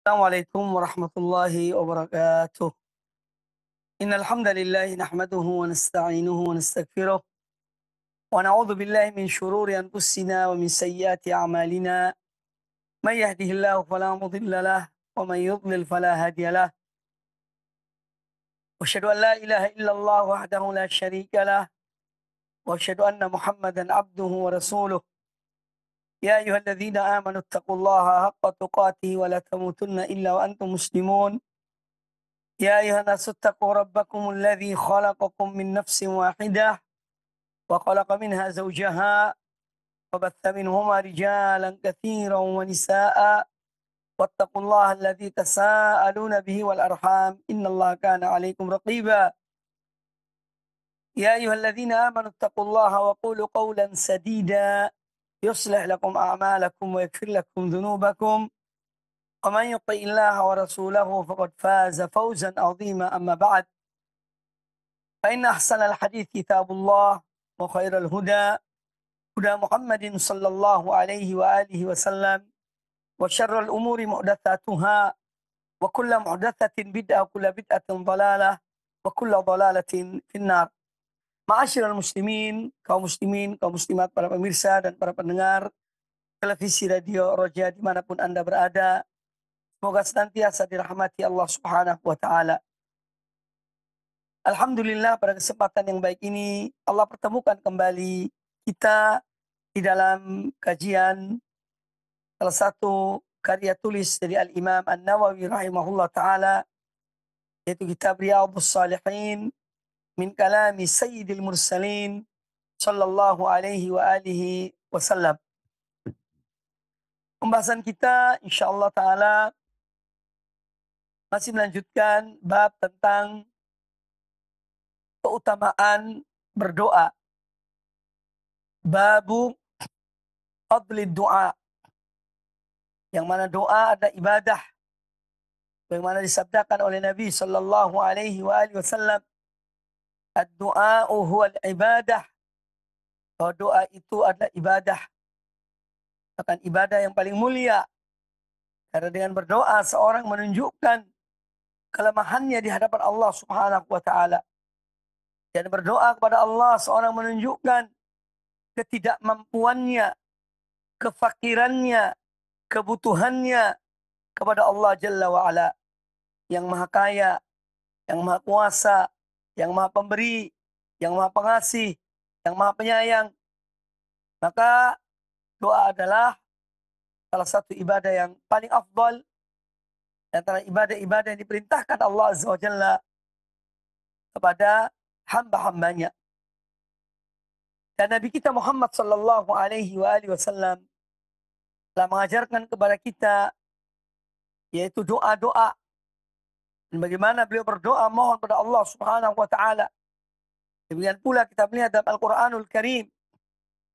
السلام عليكم ورحمة الله وبركاته. إن الحمد لله نحمده ونستعينه ونستغفره ونعوذ بالله من شرور أنفسنا ومن سيئات أعمالنا. من يهده الله فلا مضل له ومن يضلل فلا هادي له. وأشهد أن لا إله إلا الله وحده لا شريك له وأشهد أن محمدا عبده ورسوله. يا أيها الذين آمنوا اتقوا الله حق تقاته ولا تموتن إلا وأنتم مسلمون. يا أيها الناس اتقوا ربكم الذي خلقكم من نفس واحدة وخلق منها زوجها وبث منهما رجالا كثيرا ونساء واتقوا الله الذي تساءلون به والأرحام إن الله كان عليكم رقيبا. يا أيها الذين آمنوا اتقوا الله وقولوا قولا سديدا يصلح لكم أعمالكم ويغفر لكم ذنوبكم ومن يطع الله ورسوله فقد فاز فوزا عظيما. أما بعد فإن أحسن الحديث كتاب الله وخير الهدى هدى محمد صلى الله عليه وآله وسلم وشر الأمور محدثاتها وكل محدثة بدعة وكل بدعة ضلالة وكل ضلالة في النار. Ma'asyiral muslimin, kaum muslimat, para pemirsa dan para pendengar televisi radio Roja dimanapun Anda berada, semoga senantiasa dirahmati Allah Subhanahu wa Ta'ala. Alhamdulillah, pada kesempatan yang baik ini Allah pertemukan kembali kita di dalam kajian salah satu karya tulis dari Al-Imam An-Nawawi rahimahullah ta'ala, yaitu kitab Riyadhus Shalihin min kalami Sayyidil Mursalin sallallahu alaihi wa alihi wasallam. Pembahasan kita insyaallah ta'ala masih melanjutkan bab tentang keutamaan berdoa. Babu fadlid doa, yang mana doa ada ibadah, yang mana disabdakan oleh Nabi sallallahu alaihi wa alihi wasallam, ad-du'a'u huwal ibadah, bahwa doa itu adalah ibadah, bahkan ibadah yang paling mulia, karena dengan berdoa seorang menunjukkan kelemahannya di hadapan Allah Subhanahu wa Ta'ala. Dan berdoa kepada Allah seorang menunjukkan ketidakmampuannya, kefakirannya, kebutuhannya kepada Allah Jalla wa'ala, yang maha kaya, yang maha kuasa, yang maha pemberi, yang maha pengasih, yang maha penyayang. Maka doa adalah salah satu ibadah yang paling afdal antara ibadah-ibadah yang diperintahkan Allah Azza wa Jalla kepada hamba-hambanya. Dan Nabi kita Muhammad sallallahu alaihi wa alihi wasallam telah mengajarkan kepada kita yaitu doa-doa, dan bagaimana beliau berdoa mohon pada Allah Subhanahu wa Ta'ala. Demikian pula kita melihat dalam Al-Quranul Karim,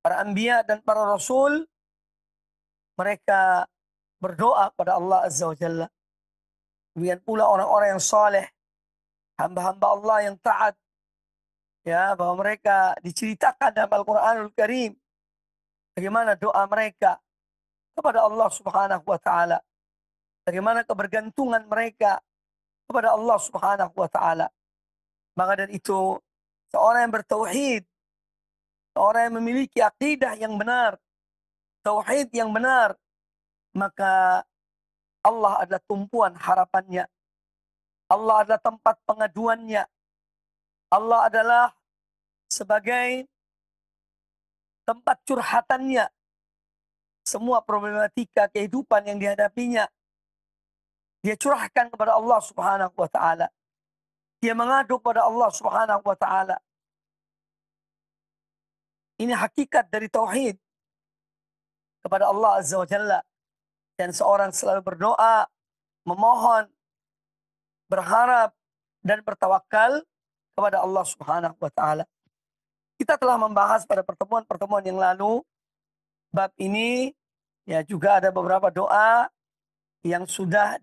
para anbiya dan para rasul, mereka berdoa kepada Allah Azza wa Jalla. Demikian pula orang-orang yang saleh, hamba-hamba Allah yang taat, ya, bahwa mereka diceritakan dalam Al-Quranul Karim bagaimana doa mereka kepada Allah Subhanahu wa Ta'ala, bagaimana kebergantungan mereka kepada Allah Subhanahu wa Ta'ala. Maka dari itu, seorang yang bertauhid, seorang yang memiliki akidah yang benar, tauhid yang benar, maka Allah adalah tumpuan harapannya, Allah adalah tempat pengaduannya, Allah adalah sebagai tempat curhatannya. Semua problematika kehidupan yang dihadapinya, dia curahkan kepada Allah Subhanahu wa Ta'ala. Dia mengadu kepada Allah Subhanahu wa Ta'ala. Ini hakikat dari tauhid kepada Allah Azza wa Jalla. Dan seorang selalu berdoa, memohon, berharap, dan bertawakal kepada Allah Subhanahu wa Ta'ala. Kita telah membahas pada pertemuan-pertemuan yang lalu bab ini, ya, juga ada beberapa doa yang sudah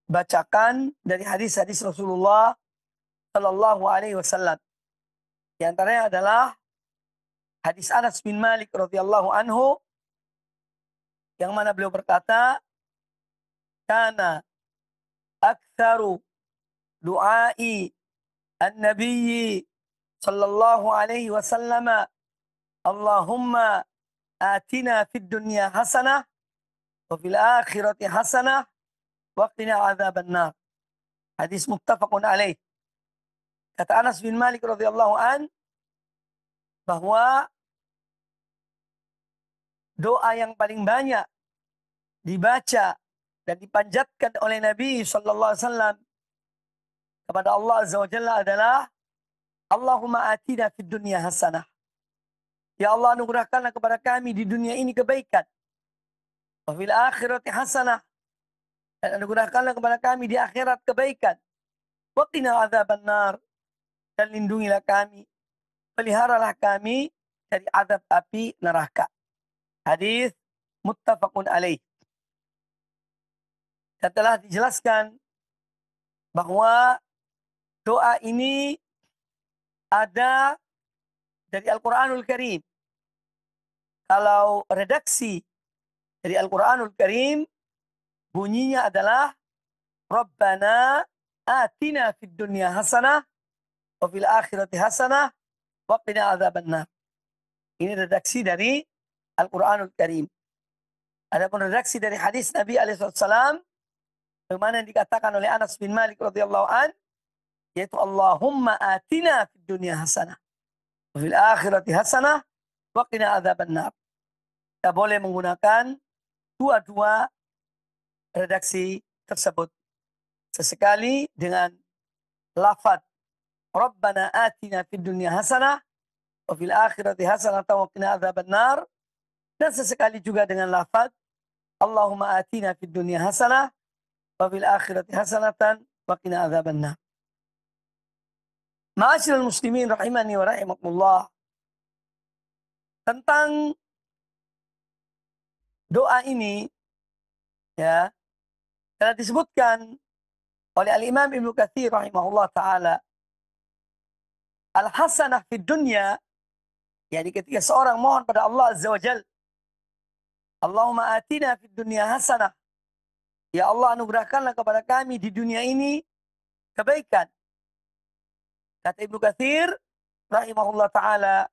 dibacakan dari hadis-hadis Rasulullah Sallallahu Alaihi Wasallam. Di antaranya adalah hadis Anas bin Malik radhiyallahu anhu, yang mana beliau berkata, kana aktsaru du'ai an-nabiyyi sallallahu alaihi wasallam Allahumma atina fid dunya hasanah wa fil akhirati hasanah wa qina adzabannar. Hadis muttafaqun alaih. Kata Anas bin Malik radhiyallahu an bahwa doa yang paling banyak dibaca dan dipanjatkan oleh Nabi sallallahu alaihi wasallam kepada Allah Azza wa Jalla adalah Allahumma atina fid dunya hasanah. Ya Allah, anugerahkanlah kepada kami di dunia ini kebaikan. Wa fil akhirati hasanah. Dan anugerahkanlah kepada kami di akhirat kebaikan. Wa qina adzabannar. Dan lindungilah kami, peliharalah kami dari azab api neraka. Hadis muttafaqun alaih. Dan telah dijelaskan bahwa doa ini ada dari Al-Quranul Karim. Kalau redaksi dari Al-Quranul Karim, bunyinya adalah Rabbana atina fid dunya hasanah wa fil akhirati hasanah wa qina adzabannar. Ini redaksi dari Al-Quranul Karim. Adapun redaksi dari hadis Nabi alaihissalam, bagaimana yang dikatakan oleh Anas bin Malik radhiyallahu an, yaitu Allahumma atina fid dunya hasanah wa fil akhirati hasanah wa qina adzabannar. Kita boleh menggunakan dua-dua redaksi tersebut. Sesekali dengan lafaz Rabbana atina fid dunya hasanah wa fil akhirati hasanah wa qina adzabannar, dan sesekali juga dengan lafaz Allahumma atina fid dunya hasanah wa fil akhirati hasanatan wa qina adzabannar. Ma'asyiral muslimin rahimani wa rahimakumullah, tentang doa ini ya telah disebutkan oleh Al-Imam Ibnu Katsir rahimahullah taala, al-hasanah fid dunya, yakni ketika seorang mohon pada Allah Azza wa Jalla, Allahumma atina fid dunya hasanah, ya Allah anugerahkanlah kepada kami di dunia ini kebaikan. Kata Ibnu Katsir rahimahullah taala,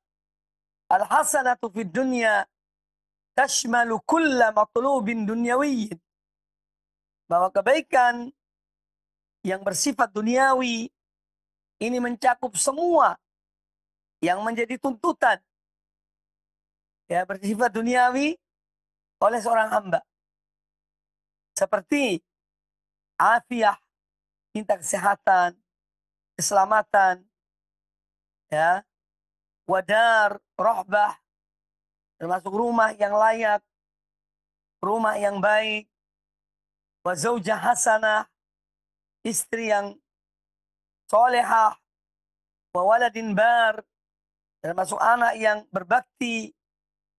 al-hasanatu fid dunya tashmalu kulla matlubin dunyawiyyin, bahwa kebaikan yang bersifat duniawi ini mencakup semua yang menjadi tuntutan ya bersifat duniawi oleh seorang hamba, seperti afiah, minta kesehatan, keselamatan, ya, wadar, rohbah, termasuk rumah yang layak, rumah yang baik, wa zaujah hasanah, istri yang solehah, wa waladin bar, termasuk anak yang berbakti,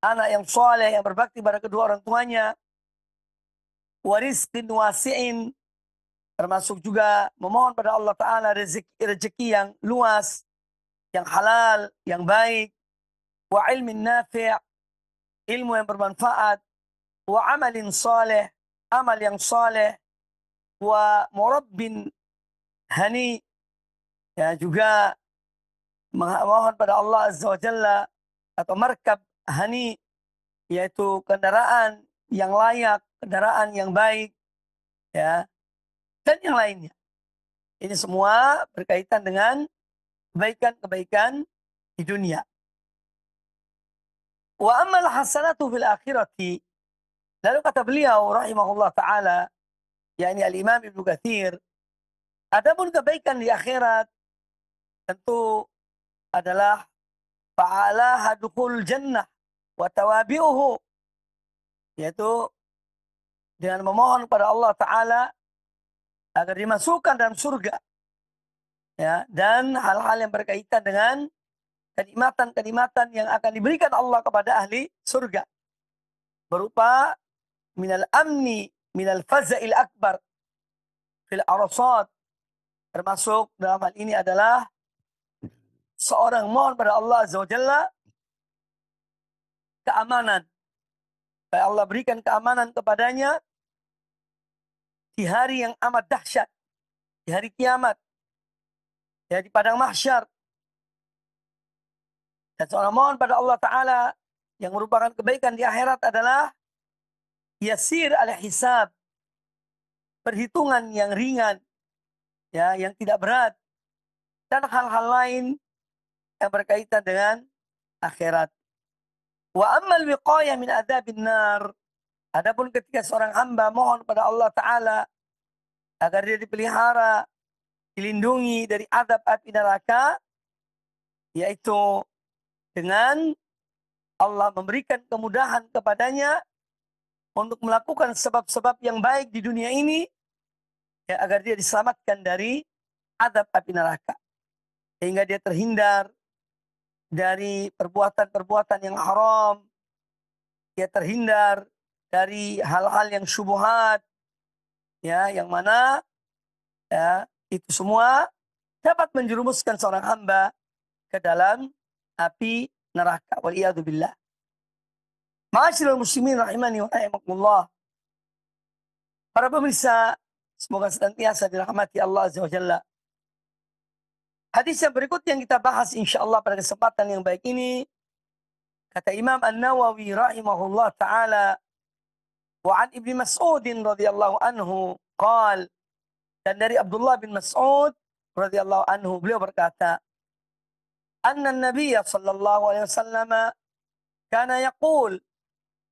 anak yang soleh yang berbakti pada kedua orang tuanya, wa rizqin wasi'in, termasuk juga memohon pada Allah Ta'ala rezeki yang luas, yang halal, yang baik, wa ilmin nafi', ilmu yang bermanfaat, wa amalin soleh, amal yang soleh, wa murabbin hani, ya juga mohon pada Allah Azza wa Jalla, atau markab hani, yaitu kendaraan yang layak, kendaraan yang baik, ya, dan yang lainnya. Ini semua berkaitan dengan kebaikan-kebaikan di dunia. Wa amal hasanatu fil akhirati, lalu kata beliau rahimahullah taala, yakni al-Imam Ibnu Katsir, adapun kebaikan di akhirat tentu adalah fa'ala dukhul jannah wa tawabi'uhu, yaitu dengan memohon kepada Allah Ta'ala agar dimasukkan dalam surga, ya, dan hal-hal yang berkaitan dengan kenikmatan-kenikmatan yang akan diberikan Allah kepada ahli surga, berupa minal amni minal faza'il akbar fil arasat, termasuk dalam hal ini adalah seorang mohon pada Allah Azza wa Jalla keamanan, supaya Allah berikan keamanan kepadanya di hari yang amat dahsyat, di hari kiamat, ya di padang mahsyar. Dan seorang mohon pada Allah Ta'ala yang merupakan kebaikan di akhirat adalah yasir al-hisab, perhitungan yang ringan, ya, yang tidak berat, dan hal-hal lain yang berkaitan dengan akhirat. Wa ammal wiqayah min adzabin nar. Adapun ketika seorang hamba mohon pada Allah Ta'ala agar dia dipelihara, dilindungi dari azab api neraka, yaitu dengan Allah memberikan kemudahan kepadanya untuk melakukan sebab-sebab yang baik di dunia ini, ya, agar dia diselamatkan dari azab api neraka. Sehingga dia terhindar dari perbuatan-perbuatan yang haram. Dia terhindar dari hal-hal yang syubhat, ya, yang mana, ya, itu semua dapat menjerumuskan seorang hamba ke dalam api neraka. Waliyadzubillah. Ma'asyiral muslimin rahimani wa rahimakumullah. Para pemirsa, semoga senantiasa dirahmati Allah Azza wa Jalla. Hadis yang berikut yang kita bahas insyaallah pada kesempatan yang baik ini, kata Imam An-Nawawi rahimahullah ta'ala, wa an Ibnu Mas'ud radhiyallahu anhu qal, dan dari Abdullah bin Mas'ud radhiyallahu anhu, beliau berkata, anna Nabiy sallallahu alaihi wasallam kana yaqul,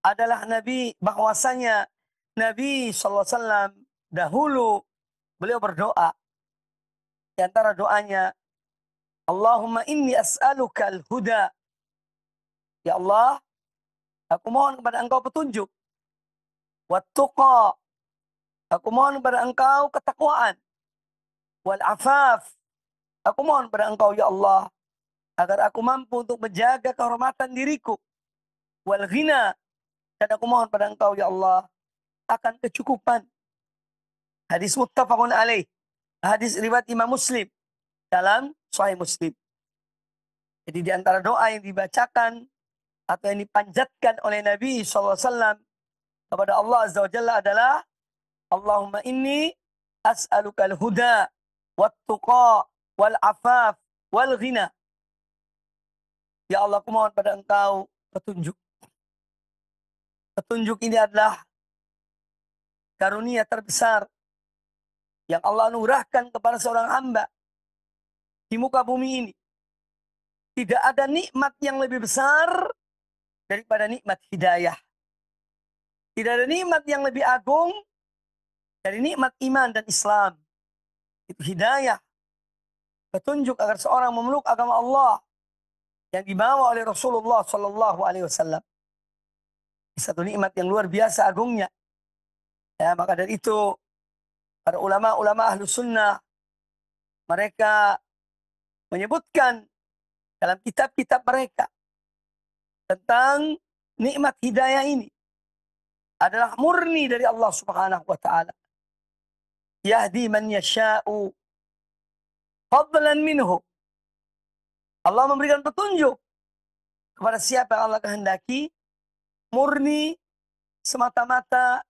adalah Nabi, bahwasanya Nabi sallallahu alaihi wasallam dahulu beliau berdoa. Di antara doanya, Allahumma inni as'aluka al-huda. Ya Allah, aku mohon kepada Engkau petunjuk. Wat-tuqa, aku mohon kepada Engkau ketakwaan. Wal-afaf, aku mohon kepada Engkau ya Allah agar aku mampu untuk menjaga kehormatan diriku. Wal-ghina, dan aku mohon pada Engkau ya Allah akan kecukupan. Hadis muttafaqun alaih. Hadis riwayat Imam Muslim dalam Sahih Muslim. Jadi di antara doa yang dibacakan atau yang dipanjatkan oleh Nabi SAW kepada Allah Azza wa Jalla adalah, Allahumma inni as'aluka al-huda wat-tuqa wal-afaf wal-ghina. Ya Allah, aku mohon pada Engkau petunjuk. Petunjuk ini adalah karunia terbesar yang Allah anugerahkan kepada seorang hamba di muka bumi ini. Tidak ada nikmat yang lebih besar daripada nikmat hidayah. Tidak ada nikmat yang lebih agung dari nikmat iman dan Islam. Itu hidayah. Petunjuk agar seorang memeluk agama Allah yang dibawa oleh Rasulullah Sallallahu Alaihi Wasallam. Satu nikmat yang luar biasa agungnya. Ya, maka dari itu para ulama-ulama ahlu sunnah, mereka menyebutkan dalam kitab-kitab mereka tentang nikmat hidayah ini adalah murni dari Allah Subhanahu wa taala. Yahdi man yasha'u fadlan minhu. Allah memberikan petunjuk kepada siapa yang Allah kehendaki, murni semata-mata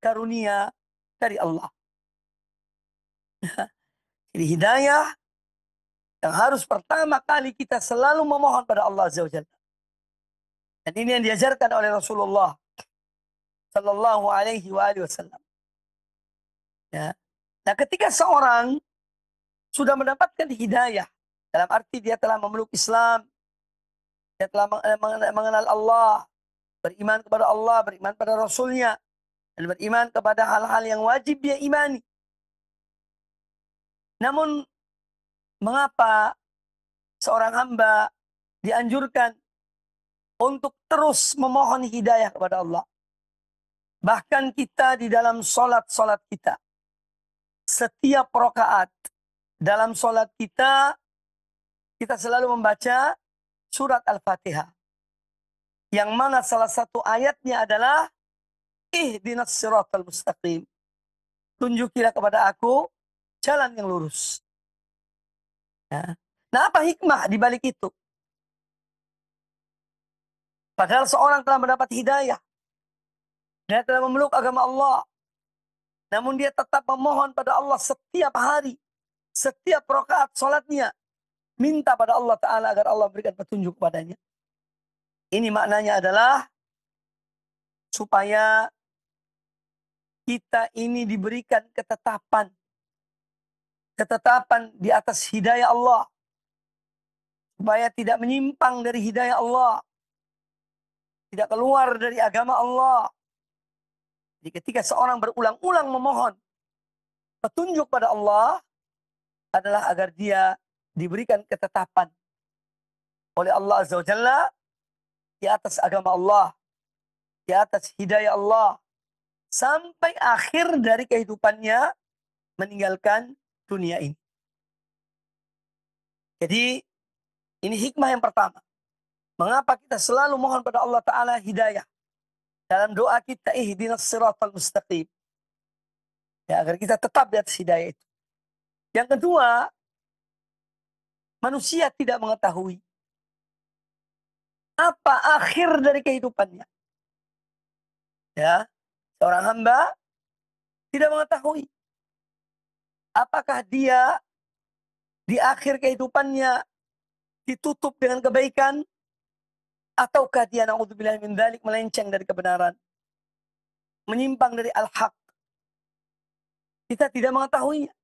karunia dari Allah. Jadi hidayah yang harus pertama kali kita selalu memohon pada Allah Azza wa Jalla. Dan ini yang diajarkan oleh Rasulullah Sallallahu Alaihi Wasallam. Ya. Nah, ketika seorang sudah mendapatkan hidayah, dalam arti dia telah memeluk Islam, dia telah mengenal Allah, beriman kepada Allah, beriman pada Rasulnya, dan beriman kepada hal-hal yang wajib dia imani. Namun, mengapa seorang hamba dianjurkan untuk terus memohon hidayah kepada Allah? Bahkan kita di dalam solat-solat kita, setiap rakaat dalam solat kita, kita selalu membaca surat Al-Fatihah. Yang mana salah satu ayatnya adalah, ihdinas siratal mustaqim. Tunjukilah kepada aku jalan yang lurus. Ya. Nah, apa hikmah di balik itu? Padahal seorang telah mendapat hidayah, dia telah memeluk agama Allah, namun dia tetap memohon pada Allah setiap hari, setiap rakaat sholatnya, minta pada Allah Ta'ala agar Allah berikan petunjuk padanya. Ini maknanya adalah supaya kita ini diberikan ketetapan. Ketetapan di atas hidayah Allah. Supaya tidak menyimpang dari hidayah Allah. Tidak keluar dari agama Allah. Jadi ketika seorang berulang-ulang memohon petunjuk pada Allah, adalah agar dia diberikan ketetapan oleh Allah Azza wa Jalla di atas agama Allah, di atas hidayah Allah, sampai akhir dari kehidupannya meninggalkan dunia ini. Jadi ini hikmah yang pertama. Mengapa kita selalu mohon pada Allah Ta'ala hidayah. Dalam doa kita, ihdinas siratal mustaqim. Ya, agar kita tetap di atas hidayah itu. Yang kedua, manusia tidak mengetahui apa akhir dari kehidupannya. Ya, seorang hamba tidak mengetahui apakah dia di akhir kehidupannya ditutup dengan kebaikan, ataukah dia na'udzubillah min dzalik melenceng dari kebenaran, menyimpang dari al-haq. Kita tidak mengetahuinya.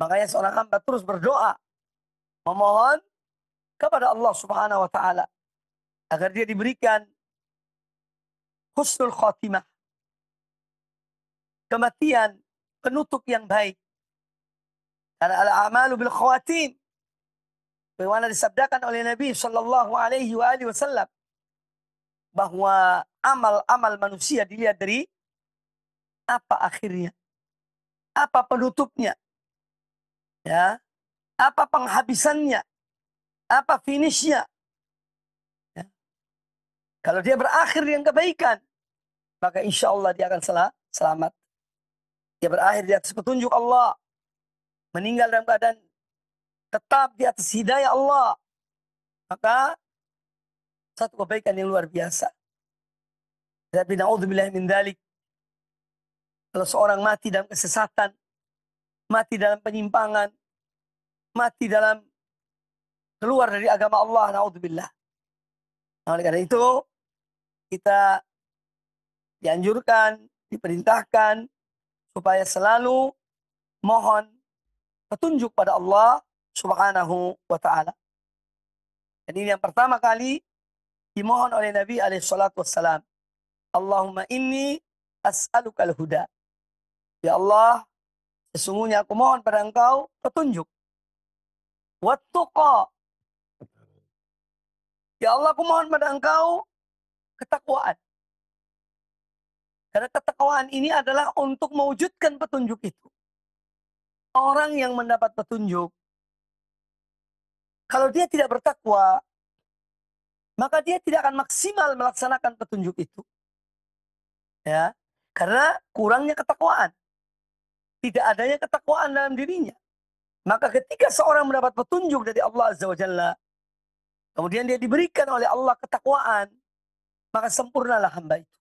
Makanya seorang hamba terus berdoa, memohon kepada Allah Subhanahu wa Ta'ala agar dia diberikan husnul khatimah, kematian, penutup yang baik. Karena al-a'malu bil khawatim, bagaimana disabdakan oleh Nabi Shallallahu Alaihi Wasallam, bahwa amal-amal manusia dilihat dari apa akhirnya, apa penutupnya, ya, apa penghabisannya, apa finishnya. Ya. Kalau dia berakhir dengan kebaikan, maka insya Allah dia akan selamat. Dia berakhir di atas petunjuk Allah, meninggal dalam keadaan tetap di atas hidayah Allah, maka satu kebaikan yang luar biasa. Tapi na'udzubillah min dzalik, kalau seorang mati dalam kesesatan, mati dalam penyimpangan, mati dalam keluar dari agama Allah, na'udzubillah. Nah, oleh karena itu, kita dianjurkan, diperintahkan, supaya selalu mohon petunjuk pada Allah Subhanahu wa Ta'ala. Dan ini yang pertama kali dimohon oleh Nabi SAW. Allahumma inni as'alukal huda. Ya Allah, sesungguhnya aku mohon pada engkau petunjuk. Wattuqa. Ya Allah, aku mohon pada engkau ketakwaan. Karena ketakwaan ini adalah untuk mewujudkan petunjuk itu. Orang yang mendapat petunjuk, kalau dia tidak bertakwa, maka dia tidak akan maksimal melaksanakan petunjuk itu. Ya, karena kurangnya ketakwaan. Tidak adanya ketakwaan dalam dirinya. Maka ketika seorang mendapat petunjuk dari Allah Azza wa Jalla, kemudian dia diberikan oleh Allah ketakwaan, maka sempurnalah hamba itu.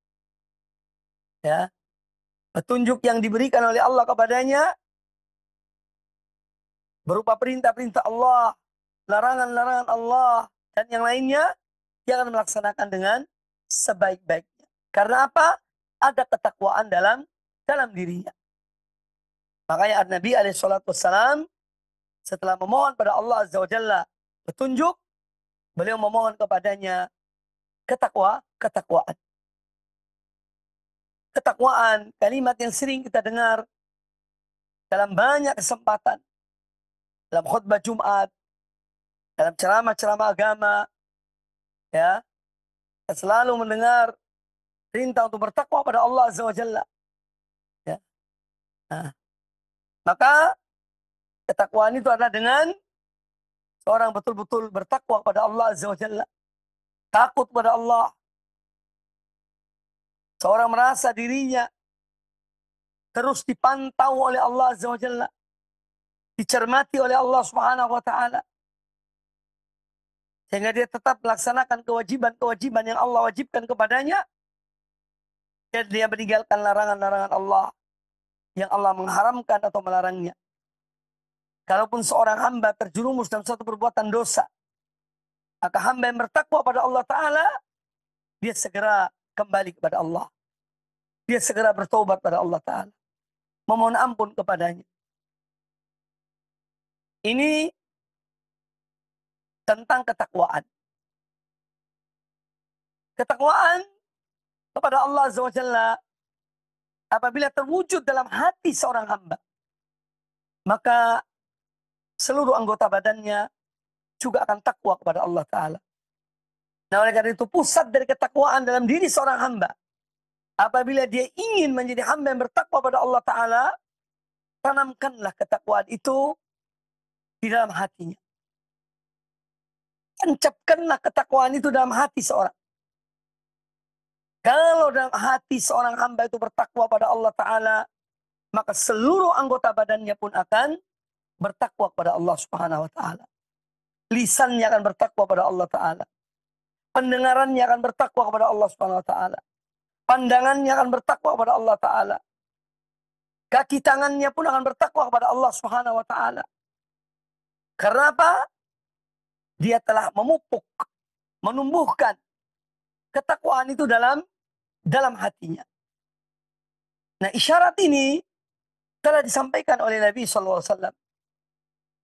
Ya, petunjuk yang diberikan oleh Allah kepadanya berupa perintah-perintah Allah, larangan-larangan Allah, dan yang lainnya, dia akan melaksanakan dengan sebaik-baiknya. Karena apa? Ada ketakwaan dalam dirinya. Makanya Nabi SAW setelah memohon pada Allah Azza wa Jalla petunjuk, beliau memohon kepadanya ketakwaan. Ketakwaan, kalimat yang sering kita dengar dalam banyak kesempatan. Dalam khutbah Jumat, dalam ceramah-ceramah agama, ya, kita selalu mendengar perintah untuk bertakwa pada Allah Azza wa Jalla. Ya. Nah, maka ketakwaan itu adalah dengan seorang betul-betul bertakwa pada Allah Azza wa Jalla. Takut pada Allah. Seorang merasa dirinya terus dipantau oleh Allah Azza wa Jalla. Dicermati oleh Allah Subhanahu wa Ta'ala. Sehingga dia tetap melaksanakan kewajiban-kewajiban yang Allah wajibkan kepadanya. Dan dia meninggalkan larangan-larangan Allah. yang Allah mengharamkan atau melarangnya. Kalaupun seorang hamba terjerumus dalam suatu perbuatan dosa, maka hamba yang bertakwa pada Allah Ta'ala, dia segera kembali kepada Allah. Dia segera bertobat pada Allah Ta'ala, memohon ampun kepadanya. Ini tentang ketakwaan. Ketakwaan kepada Allah Azza wa Jalla apabila terwujud dalam hati seorang hamba, maka seluruh anggota badannya juga akan takwa kepada Allah Ta'ala. Nah, oleh karena itu pusat dari ketakwaan dalam diri seorang hamba, apabila dia ingin menjadi hamba yang bertakwa pada Allah Ta'ala, tanamkanlah ketakwaan itu di dalam hatinya. Tancapkanlah ketakwaan itu dalam hati seorang. Kalau dalam hati seorang hamba itu bertakwa pada Allah Ta'ala, maka seluruh anggota badannya pun akan bertakwa kepada Allah Subhanahu wa Ta'ala. Lisannya akan bertakwa pada Allah Ta'ala. Pendengarannya akan bertakwa kepada Allah Subhanahu wa Ta'ala. Pandangannya akan bertakwa kepada Allah Ta'ala. Kaki tangannya pun akan bertakwa kepada Allah Subhanahu wa Ta'ala. Karena apa? Dia telah memupuk, menumbuhkan ketakwaan itu dalam hatinya. Nah, isyarat ini telah disampaikan oleh Nabi SAW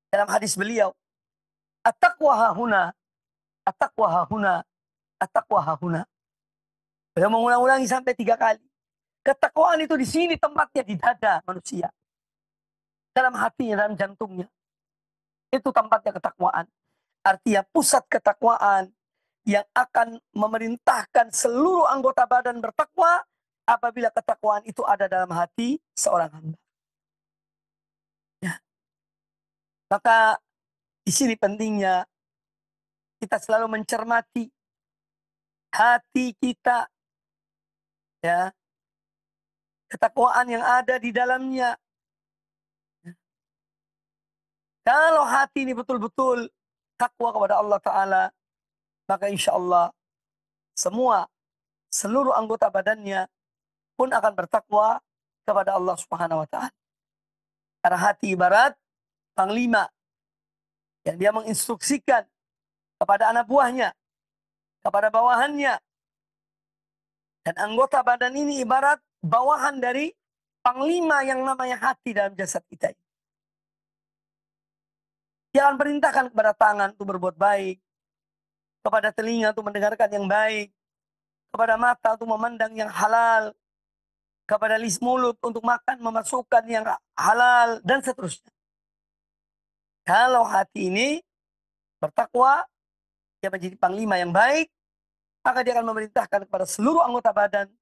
dalam hadis beliau, at-taqwa hahuna, at-taqwa hahuna, at-taqwa hahuna. Beliau mengulang-ulangi sampai 3 kali. Ketakwaan itu di sini tempatnya, di dada manusia, dalam hatinya, dalam jantungnya. Itu tempatnya ketakwaan. Artinya pusat ketakwaan yang akan memerintahkan seluruh anggota badan bertakwa apabila ketakwaan itu ada dalam hati seorang hamba. Ya. Maka di sini pentingnya kita selalu mencermati hati kita, ya, ketakwaan yang ada di dalamnya. Kalau hati ini betul-betul takwa kepada Allah Ta'ala, maka insya Allah seluruh anggota badannya pun akan bertakwa kepada Allah Subhanahu wa Ta'ala. Karena hati ibarat panglima yang dia menginstruksikan kepada anak buahnya, kepada bawahannya. Dan anggota badan ini ibarat bawahan dari panglima yang namanya hati dalam jasad kita. Dia akan perintahkan kepada tangan untuk berbuat baik, kepada telinga untuk mendengarkan yang baik, kepada mata untuk memandang yang halal, kepada mulut untuk makan, memasukkan yang halal, dan seterusnya. Kalau hati ini bertakwa, dia menjadi panglima yang baik, maka dia akan memerintahkan kepada seluruh anggota badan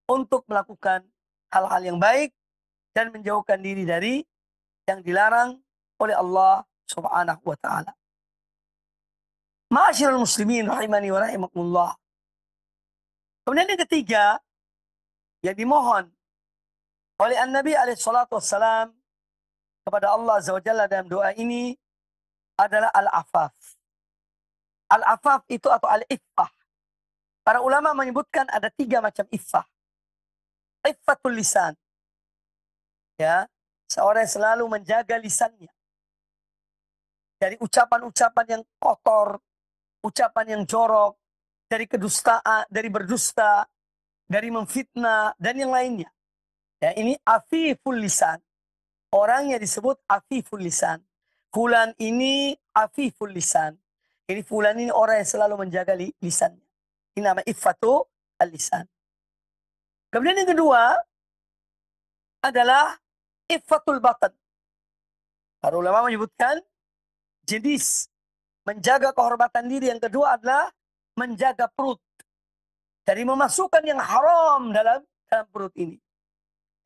untuk melakukan hal-hal yang baik dan menjauhkan diri dari yang dilarang oleh Allah Subhanahu wa Ta'ala. Ma'asyiral muslimin rahimani wa rahimakumullah. Kemudian yang ketiga yang dimohon oleh An-Nabi alaihissalatu wassalam kepada Allah Azza wa Jalla dalam doa ini adalah al-afaf. Al-afaf itu atau al-iffah. Para ulama menyebutkan ada 3 macam iffah. Iffatul lisan. Ya, seorang yang selalu menjaga lisannya dari ucapan-ucapan yang kotor, ucapan yang jorok, dari kedustaan, dari berdusta, dari memfitnah, dan yang lainnya. Ya, ini afiful lisan. Orangnya disebut afiful lisan. Fulan ini afiful lisan. Ini fulan ini orang yang selalu menjaga lisannya. Ini nama iffatu al-lisan. Kemudian yang kedua adalah iffatul batan. Para ulama menyebutkan jenis menjaga kehormatan diri yang kedua adalah menjaga perut dari memasukkan yang haram dalam perut ini,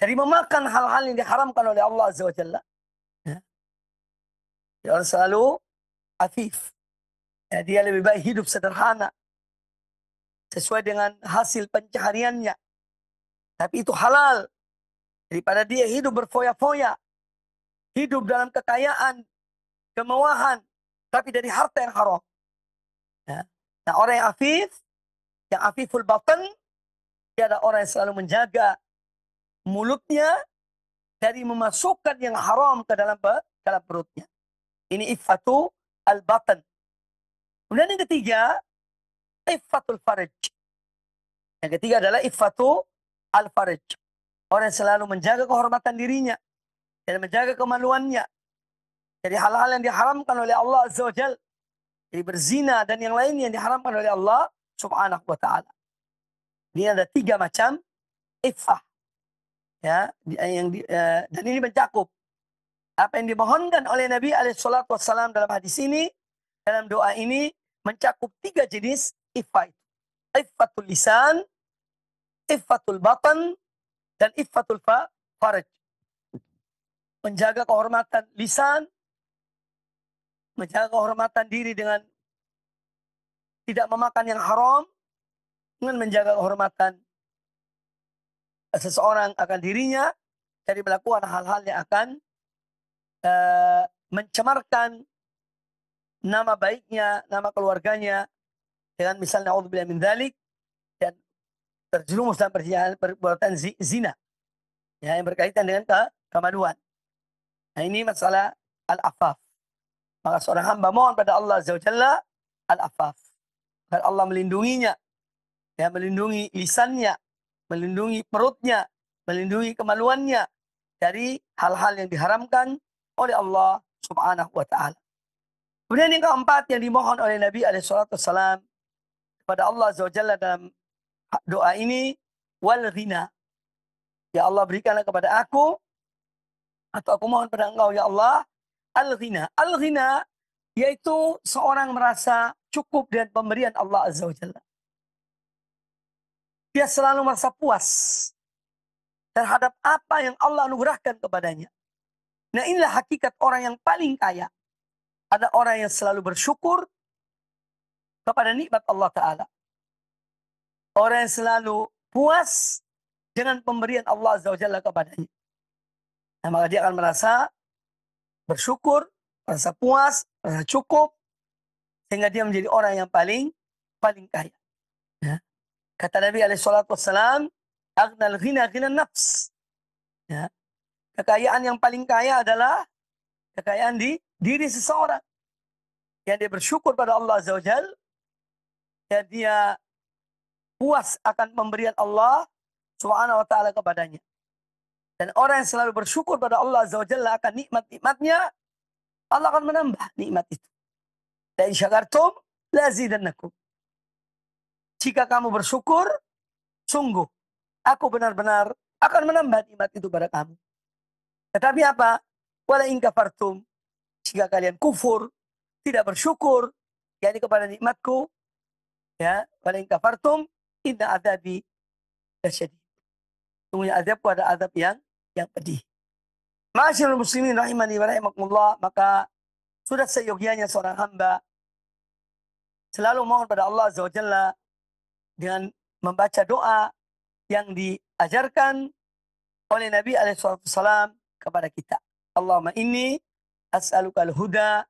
dari memakan hal-hal yang diharamkan oleh Allah Azza wa Jalla. Ya. Dia orang selalu afif. Ya, dia lebih baik hidup sederhana sesuai dengan hasil pencahariannya, tapi itu halal, daripada dia hidup berfoya-foya, hidup dalam kekayaan, kemewahan, tapi dari harta yang haram. Ya. Nah, orang yang afiful batan, dia ada orang yang selalu menjaga mulutnya dari memasukkan yang haram ke dalam perutnya. Ini iffatu al-batan. Kemudian yang ketiga, iffatul faraj. Yang ketiga adalah iffatu al-faraj. Orang yang selalu menjaga kehormatan dirinya dan menjaga kemaluannya dari hal-hal yang diharamkan oleh Allah Azza wa Jalla. Jadi berzina dan yang lain yang diharamkan oleh Allah Subhanahu wa ta'ala. Ini ada 3 macam iffah. Ya, dan ini mencakup apa yang dimohonkan oleh Nabi SAW dalam hadis ini, dalam doa ini, mencakup 3 jenis iffah. Iffatul lisan, iffatul batan, dan iffatul faraj. Menjaga kehormatan lisan, menjaga kehormatan diri dengan tidak memakan yang haram, dengan menjaga kehormatan seseorang akan dirinya dari melakukan hal-hal yang akan mencemarkan nama baiknya, nama keluarganya, dengan misalnya a'udzubillahi min dzalik, dan terjerumus dalam perbuatan zina, ya, yang berkaitan dengan kemaluan. Nah, ini masalah al-afaf. Maka seorang hamba mohon pada Allah Azza wa Jalla al-afaf, agar Allah melindunginya, ya, melindungi lisannya, melindungi perutnya, melindungi kemaluannya dari hal-hal yang diharamkan oleh Allah Subhanahu wa ta'ala. Kemudian yang keempat yang dimohon oleh Nabi SAW kepada Allah Azza wa Jalla dalam doa ini, wal ghina. Ya Allah, berikanlah kepada aku, atau aku mohon pada Engkau ya Allah, al-ghina. Al-ghina yaitu seorang merasa cukup dengan pemberian Allah Azza wa Jalla. Dia selalu merasa puas terhadap apa yang Allah anugerahkan kepadanya. Nah, inilah hakikat orang yang paling kaya. Ada orang yang selalu bersyukur kepada nikmat Allah Ta'ala. Orang yang selalu puas dengan pemberian Allah Azza wa Jalla kepadanya. Nah, maka dia akan merasa bersyukur, merasa puas, merasa cukup, sehingga dia menjadi orang yang paling kaya. Ya. Kata Nabi SAW, aghnal ghina ghina nafs. Ya. Kekayaan yang paling kaya adalah kekayaan di diri seseorang. Yang dia bersyukur pada Allah Azza wa Jalla, ya, dia puas akan pemberian Allah Subhanahu wa ta'ala kepadanya. Dan orang yang selalu bersyukur pada Allah Azza wa Jalla akan nikmat-nikmatnya, Allah akan menambah nikmat itu. La in syakartum la azidannakum. Jika kamu bersyukur, sungguh aku benar-benar akan menambah nikmat itu pada kamu. Tetapi apa? Wala in kafartum. Jika kalian kufur, tidak bersyukur, yakni kepada nikmatku, ya, wala in kafartum inna adzabi lasyadid. Sungguhnya azabku ada azab yang pedih. Ma'asyiral muslimin rahimani wa rahimakumullah, maka sudah seyogianya seorang hamba selalu mohon pada Allah Azza wa Jalla dengan membaca doa yang diajarkan oleh Nabi SAW kepada kita. Allahumma inni as'aluka al-huda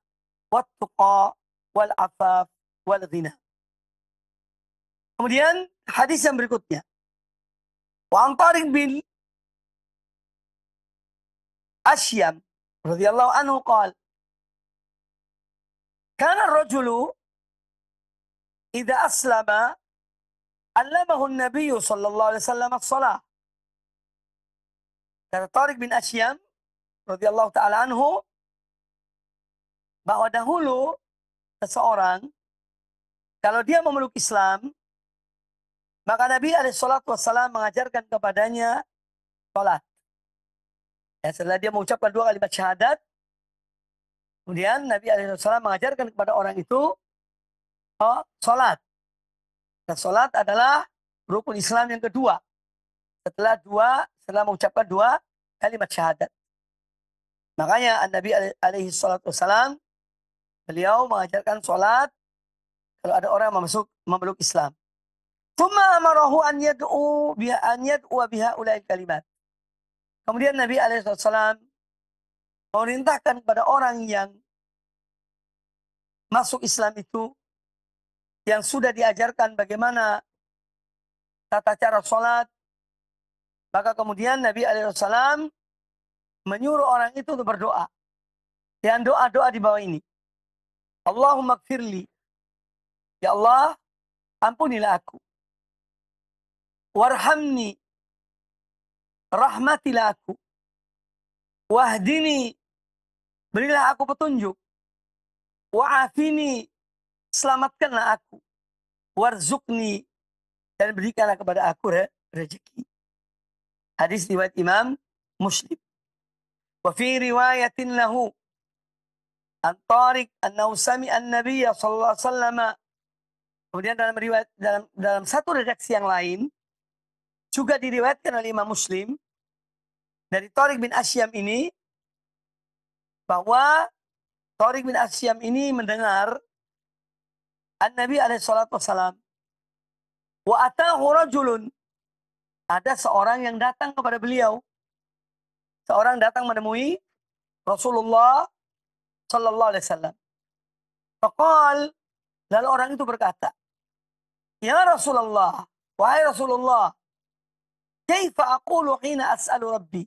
wat-tuqa wal-afaf wal-ghina. Kemudian hadis yang berikutnya. Wa an Tariq bin Ashyam radhiyallahu anhu qala kana ar-rajulu idza aslama allamahu an-nabiy sallallahu alaihi wasallam as-salah. Kata Tariq bin Ashyam radhiyallahu taala anhu, bahwa dahulu seseorang kalau dia memeluk Islam, maka Nabi SAW mengajarkan kepadanya salat. Ya, setelah dia mengucapkan 2 kalimat syahadat, kemudian Nabi SAW mengajarkan kepada orang itu salat. Dan salat adalah rukun Islam yang kedua. Setelah mengucapkan 2 kalimat syahadat. Makanya Nabi SAW beliau mengajarkan salat kalau ada orang yang memeluk Islam. Tsumma amarahu an yad'u biha ulai kalimat. Kemudian Nabi SAW memerintahkan kepada orang yang masuk Islam itu, yang sudah diajarkan bagaimana tata cara sholat, maka kemudian Nabi SAW menyuruh orang itu untuk berdoa. Dan doa-doa di bawah ini. Allahumma gfirli. Ya Allah, ampunilah aku. Warhamni. Rahmatilah aku. Wahdini. Berilah aku petunjuk. Wa'afini. Selamatkanlah aku. Warzukni. Dan berikanlah kepada aku rezeki. Hadis riwayat Imam Muslim. Wa fi riwayatin lahu an Tariq annahu sami'a an-nabiy sallallahu alaihi wasallam. Kemudian dalam riwayat dalam satu redaksi yang lain juga diriwayatkan oleh Imam Muslim dari Tariq bin Asyam ini bahwa Tariq bin Asyam ini mendengar An-Nabi alaihi salatu wasallam wa atahu rajulun, ada seorang yang datang kepada beliau. Seorang datang menemui Rasulullah sallallahu alaihi wasallam. Faqal, lalu orang itu berkata, "Ya Rasulullah, wahai Rasulullah, kaifa aqulu hina as'alu rabbi?"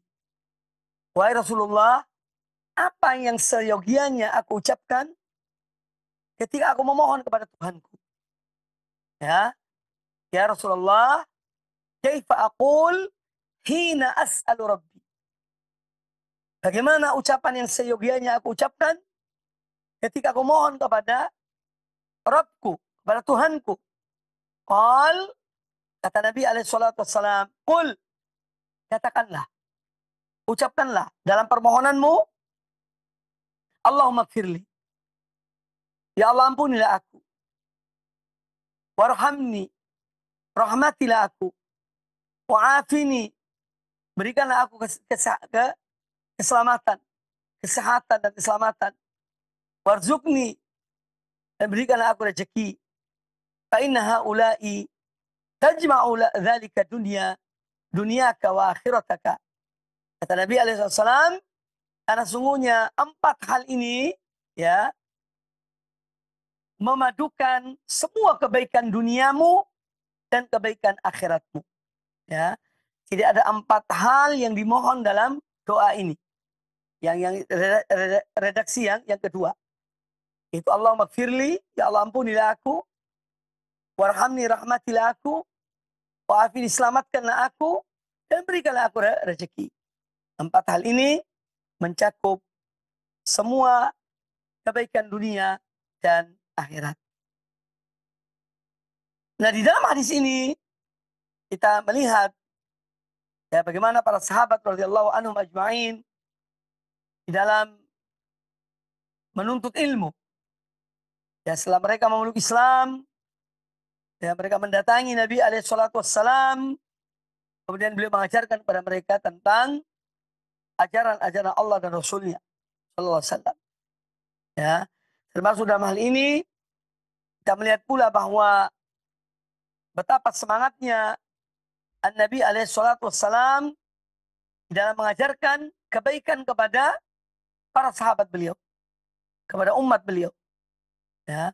Wahai Rasulullah, apa yang seyogianya aku ucapkan ketika aku memohon kepada Tuhanku? Ya, ya Rasulullah, kaifa aqul hina as'alu rabbi? Bagaimana ucapan yang seyogianya aku ucapkan ketika aku mohon kepada Rabbku, kepada Tuhanku? Qal, kata Nabi alaihissalam, qul, katakanlah, ucapkanlah dalam permohonanmu, Allahumma gfirli. Ya Allah, ampunilah aku. Warhamni, rahmatilah aku. Wa'afini, berikanlah aku keselamatan, kesehatan dan keselamatan. Warzukni, dan berikanlah aku rezeki. Fa inna haula'i tajma'u dzalika dunyaka wa akhirataka. Kata Nabi alaihissalam, karena sungguhnya 4 hal ini ya memadukan semua kebaikan duniamu dan kebaikan akhiratmu. Ya, tidak ada 4 hal yang dimohon dalam doa ini. Yang redaksi yang kedua. Itu Allahumma gfirli, ya Allah ampunilah aku. Warhamni, rahmatilah aku. Wa'afini, selamatkanlah aku. Dan berikanlah aku rezeki. 4 hal ini mencakup semua kebaikan dunia dan akhirat. Nah, di dalam hadis ini kita melihat ya bagaimana para sahabat radhiyallahu anhum ajma'in di dalam menuntut ilmu. Ya, setelah mereka memeluk Islam, ya, mereka mendatangi Nabi alaihissalam, kemudian beliau mengajarkan kepada mereka tentang ajaran-ajaran Allah dan Rasulnya sallallahu alaihi wasallam. Ya, termasuk dalam hal ini kita melihat pula bahwa betapa semangatnya An-Nabi alaihissalam di dalam mengajarkan kebaikan kepada para sahabat beliau, kepada umat beliau. Ya,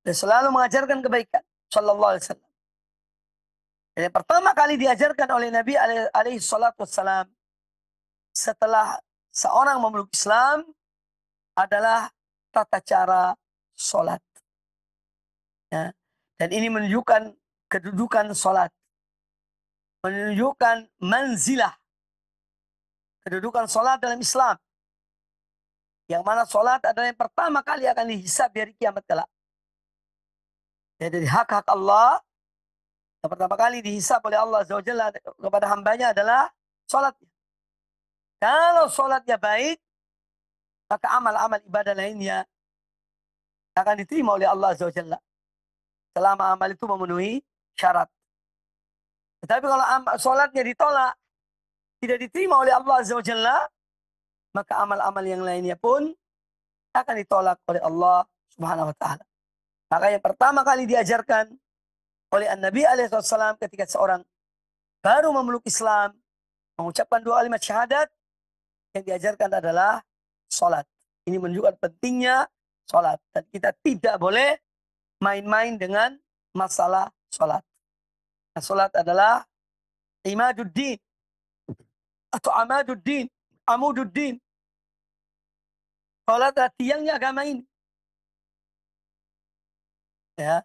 dan selalu mengajarkan kebaikan sallallahu alaihi wasallam. Yang pertama kali diajarkan oleh Nabi alaihissalam setelah seorang memeluk Islam adalah tata cara sholat. Ya. Dan ini menunjukkan kedudukan sholat. Menunjukkan manzilah. Kedudukan sholat dalam Islam. Yang mana sholat adalah yang pertama kali akan dihisab dari kiamat kelak. Ya, dari hak-hak Allah, yang pertama kali dihisab oleh Allah Azza wa Jalla kepada hambanya adalah sholatnya. Kalau sholatnya baik, maka amal-amal ibadah lainnya akan diterima oleh Allah Azza wa Jalla. Selama amal itu memenuhi syarat. Tetapi kalau sholatnya ditolak, tidak diterima oleh Allah Azza wa Jalla, maka amal-amal yang lainnya pun akan ditolak oleh Allah Subhanahu wa Ta'ala. Maka yang pertama kali diajarkan oleh An-Nabi alaihissalam ketika seorang baru memeluk Islam, mengucapkan 2 kalimat syahadat, yang diajarkan adalah sholat. Ini menunjukkan pentingnya sholat. Dan kita tidak boleh main-main dengan masalah sholat. Nah, sholat adalah imaduddin atau amaduddin. amududdin. Salat adalah tiangnya agama ini. Ya,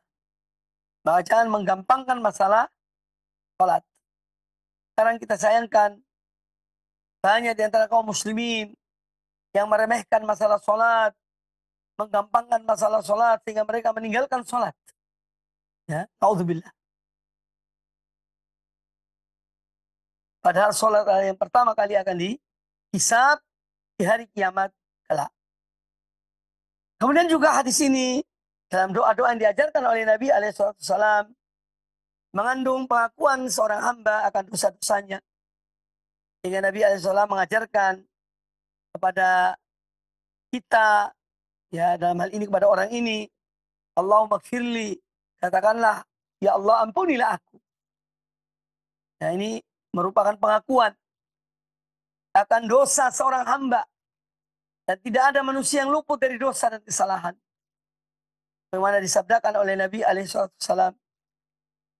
maka jangan menggampangkan masalah salat. Sekarang kita sayangkan banyak di antara kaum muslimin yang meremehkan masalah salat, menggampangkan masalah salat sehingga mereka meninggalkan salat. Ya, naudzubillah. Padahal salat adalah yang pertama kali akan dihisab di hari kiamat kelak. Kemudian juga hadis ini dalam doa-doa yang diajarkan oleh Nabi alaihissalam mengandung pengakuan seorang hamba akan dosa-dosanya. Sehingga Nabi alaihissalam mengajarkan kepada kita, ya dalam hal ini kepada orang ini, Allahumma gfirli, katakanlah, ya Allah ampunilah aku. Nah ini merupakan pengakuan akan dosa seorang hamba. Dan tidak ada manusia yang luput dari dosa dan kesalahan. Bagaimana disabdakan oleh Nabi alaihissalam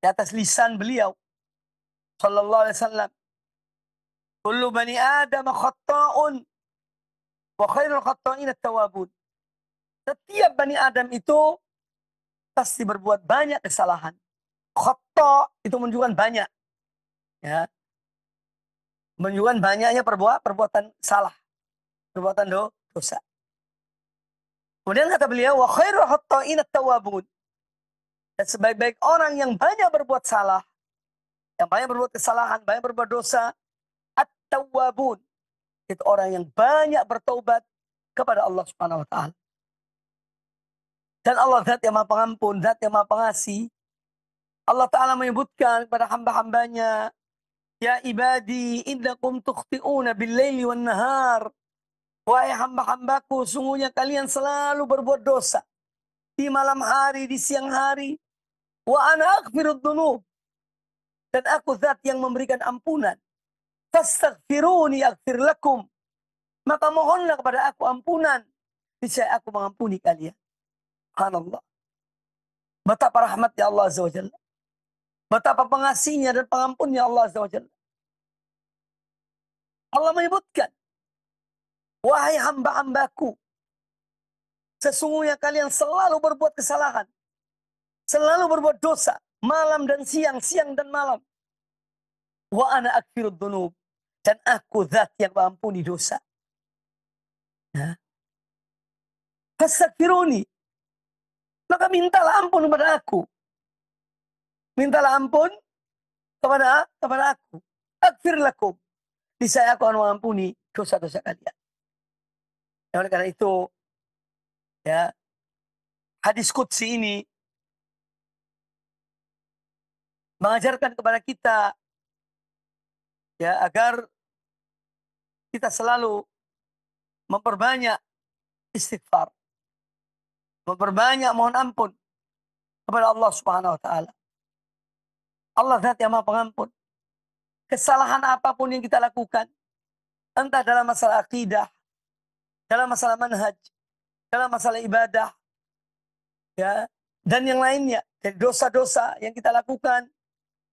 di atas lisan beliau sallallahu alaihi wasallam, kullu bani adam khatta'un wa khairul khatta'in at-tawwabun. Setiap bani Adam itu pasti berbuat banyak kesalahan. Khata' itu menunjukkan banyak. Ya. Menunjukkan banyaknya perbuatan salah. Perbuatan dosa. Kemudian kata beliau, wa khairul khatta'in at-tawwabun. Dan sebaik-baik orang yang banyak berbuat salah, yang banyak berbuat kesalahan, banyak berbuat dosa, at-tawwabun. Itu orang yang banyak bertaubat kepada Allah Subhanahu wa taala. Dan Allah zat yang maha pengampun, zat yang maha pengasih. Allah Ta'ala menyebutkan kepada hamba-hambanya, ya ibadi innakum tukhti'una bil-laili wan nahar. Wahai hamba-hambaku, sungguhnya kalian selalu berbuat dosa. Di malam hari, di siang hari. Wa ana aghfirud dzunub. Dan aku zat yang memberikan ampunan. Fastaghfiruni aghfir lakum. Maka mohonlah kepada aku ampunan. Niscaya aku mengampuni kalian. Subhanallah. Betapa rahmatnya Allah Azza wa Jalla. Betapa pengasihnya dan pengampunnya Allah Azza wa Jalla. Allah menyebutkan, wahai hamba-hambaku, sesungguhnya kalian selalu berbuat kesalahan. Selalu berbuat dosa. Malam dan siang, siang dan malam. Wa ana aghfirud dzunub. Dan aku zat yang mengampuni dosa. Ya. Fastaghfiruni. Maka mintalah ampun kepada aku. Mintalah ampun kepada aku. Aghfir lakum. Niscaya aku akan mengampuni dosa-dosa kalian. Oleh karena itu, ya, hadis qudsi ini mengajarkan kepada kita, ya, agar kita selalu memperbanyak istighfar. Memperbanyak mohon ampun kepada Allah Subhanahu wa taala. Allah zat yang maha pengampun. Kesalahan apapun yang kita lakukan, entah dalam masalah akidah, dalam masalah manhaj, dalam masalah ibadah, ya, dan yang lainnya, dari dosa-dosa yang kita lakukan,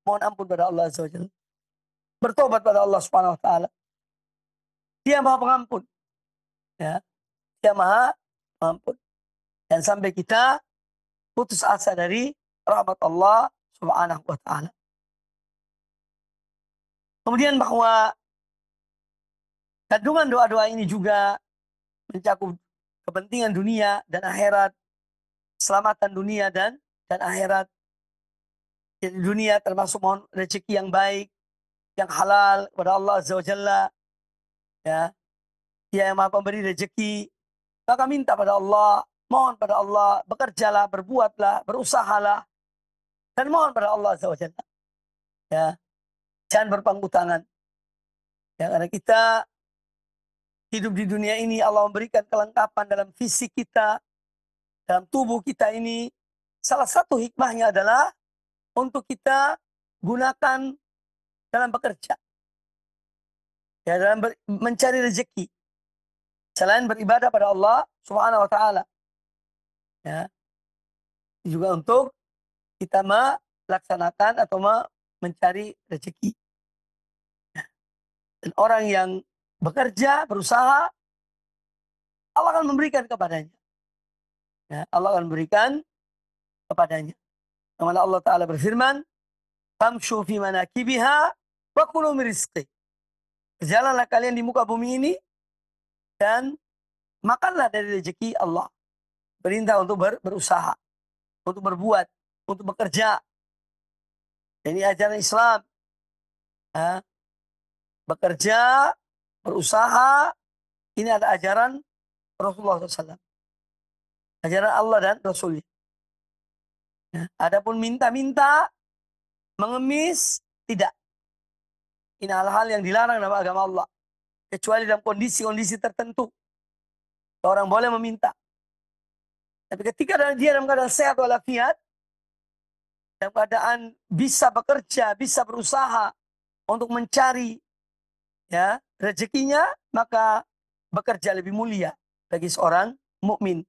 mohon ampun pada Allah Azza wa Jalla. Bertobat pada Allah Subhanahu wa taala. Dia maha pengampun. Ya. Dia maha pengampun. Dan sampai kita putus asa dari rahmat Allah Subhanahu wa taala. Kemudian bahwa kandungan doa-doa ini juga mencakup kepentingan dunia dan akhirat, keselamatan dunia dan akhirat. Di dunia termasuk mohon rezeki yang baik, yang halal kepada Allah Azza wa Jalla. Ya. Dia yang maha pemberi rezeki. Maka minta pada Allah, mohon pada Allah, bekerjalah, berbuatlah, berusahalah. Dan mohon pada Allah Azza wa Jalla. Ya. Jangan berpangku tangan. Ya, karena kita hidup di dunia ini, Allah memberikan kelengkapan dalam fisik kita, dalam tubuh kita ini. Salah satu hikmahnya adalah untuk kita gunakan dalam bekerja. Ya, dalam mencari rezeki. Selain beribadah pada Allah Subhanahu wa taala. Ya. Juga untuk kita melaksanakan atau mencari rezeki. Dan orang yang bekerja, berusaha, Allah akan memberikan kepadanya. Ya, Allah akan memberikan kepadanya. Karena Allah Ta'ala berfirman, "Famshu fi manakibiha wa kulu min rizqih." Berjalanlah kalian di muka bumi ini dan makanlah dari rezeki Allah. Perintah untuk berusaha, untuk berbuat, untuk bekerja. Ini ajaran Islam. Ya, bekerja, berusaha, ini ada ajaran Rasulullah SAW. Ajaran Allah dan Rasulnya. Ya, adapun minta-minta, mengemis, tidak. Ini hal-hal yang dilarang dalam agama Allah. Kecuali dalam kondisi-kondisi tertentu. Orang boleh meminta. Tapi ketika dia dalam keadaan sehat walafiat, dalam keadaan bisa bekerja, bisa berusaha untuk mencari ya rezekinya, maka bekerja lebih mulia bagi seorang mukmin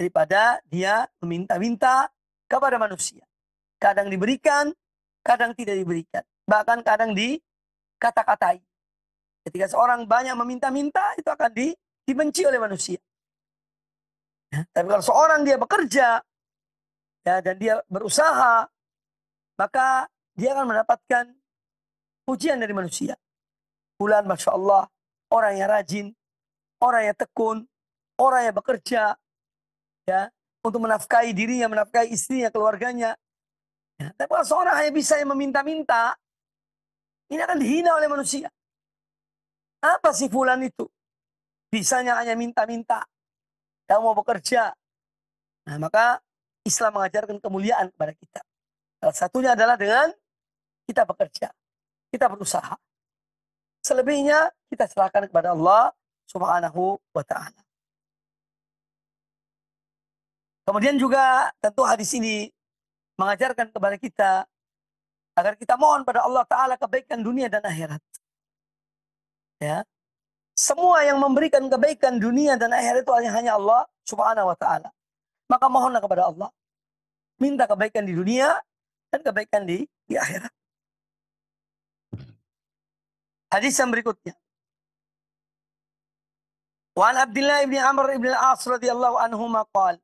daripada dia meminta-minta kepada manusia. Kadang diberikan, kadang tidak diberikan. Bahkan kadang dikata-katai. Ketika seorang banyak meminta-minta, itu akan dibenci oleh manusia. Ya, tapi kalau seorang dia bekerja ya, dan dia berusaha, maka dia akan mendapatkan pujian dari manusia. Fulan, Masya Allah, orang yang rajin, orang yang tekun, orang yang bekerja ya untuk menafkahi dirinya, menafkahi istrinya, keluarganya. Ya, tapi kalau seorang hanya bisa yang meminta-minta, ini akan dihina oleh manusia. Apa sih fulan itu? Bisanya hanya minta-minta. Kamu mau bekerja. Nah, maka Islam mengajarkan kemuliaan kepada kita. Salah satunya adalah dengan kita bekerja. Kita berusaha. Selebihnya kita serahkan kepada Allah Subhanahu wa Ta'ala. Kemudian juga tentu hadis ini mengajarkan kepada kita agar kita mohon pada Allah Ta'ala kebaikan dunia dan akhirat. Ya. Semua yang memberikan kebaikan dunia dan akhirat itu hanya Allah Subhanahu wa Ta'ala. Maka mohonlah kepada Allah. Minta kebaikan di dunia dan kebaikan di akhirat. Hadis yang berikutnya. Wa an Abdullah ibn Amr ibn al-As radhiyallahu anhuma qala.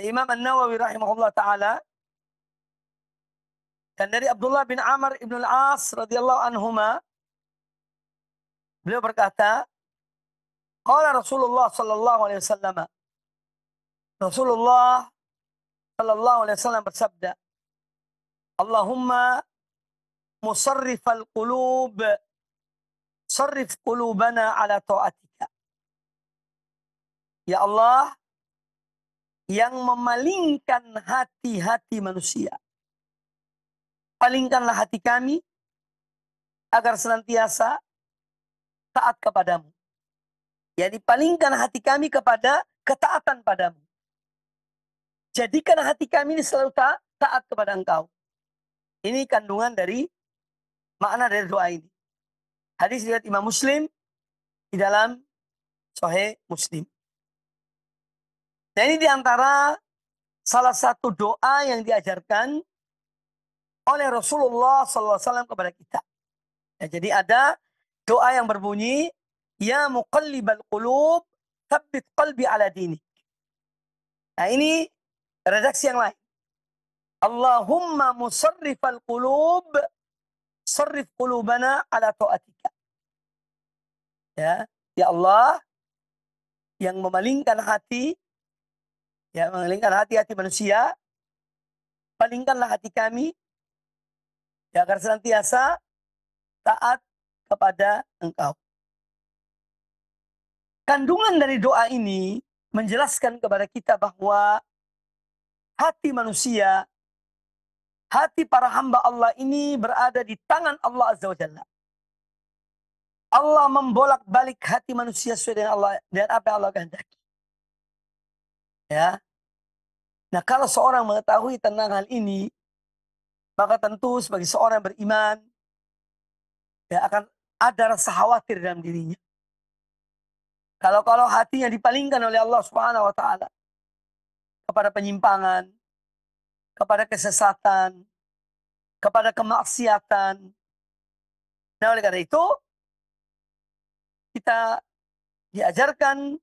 Imam An-Nawawi rahimahullah taala dan dari Abdullah bin Amr ibn al-As radhiyallahu anhuma beliau berkata, qala Rasulullah sallallahu alaihi wasallam. Rasulullah sallallahu alaihi wasallam bersabda, Allahumma musarrifal qulub, sarrif qulubana ala ta'atika. Ya Allah, yang memalingkan hati-hati manusia. Palingkanlah hati kami agar senantiasa taat kepadamu. Jadi palingkan hati kami kepada ketaatan padamu. Jadikan hati kami ini selalu taat kepada engkau. Ini kandungan dari makna dari doa ini. Hadis riwayat Imam Muslim di dalam Sahih Muslim. Dan ini diantara salah satu doa yang diajarkan oleh Rasulullah SAW kepada kita. Ya, jadi ada doa yang berbunyi, Ya muqallibal qulub, tsabbit qalbi ala dinik. Nah ini redaksi yang lain. Allahumma musarrifal qulub, sarrif qulubana ala ta'atika. Ya Allah, yang memalingkan hati, ya memalingkan hati-hati manusia, palingkanlah hati kami, ya agar senantiasa taat kepada engkau. Kandungan dari doa ini menjelaskan kepada kita bahwa hati manusia, hati para hamba Allah ini berada di tangan Allah Azza wa Jalla. Allah membolak-balik hati manusia sesuai dengan Allah dan apa yang Allah kehendaki. Ya. Nah, kalau seorang mengetahui tentang hal ini, maka tentu sebagai seorang yang beriman, ya akan ada rasa khawatir dalam dirinya. Kalau hatinya dipalingkan oleh Allah Subhanahu wa Ta'ala kepada penyimpangan, kepada kesesatan, kepada kemaksiatan. Nah, oleh karena itu, kita diajarkan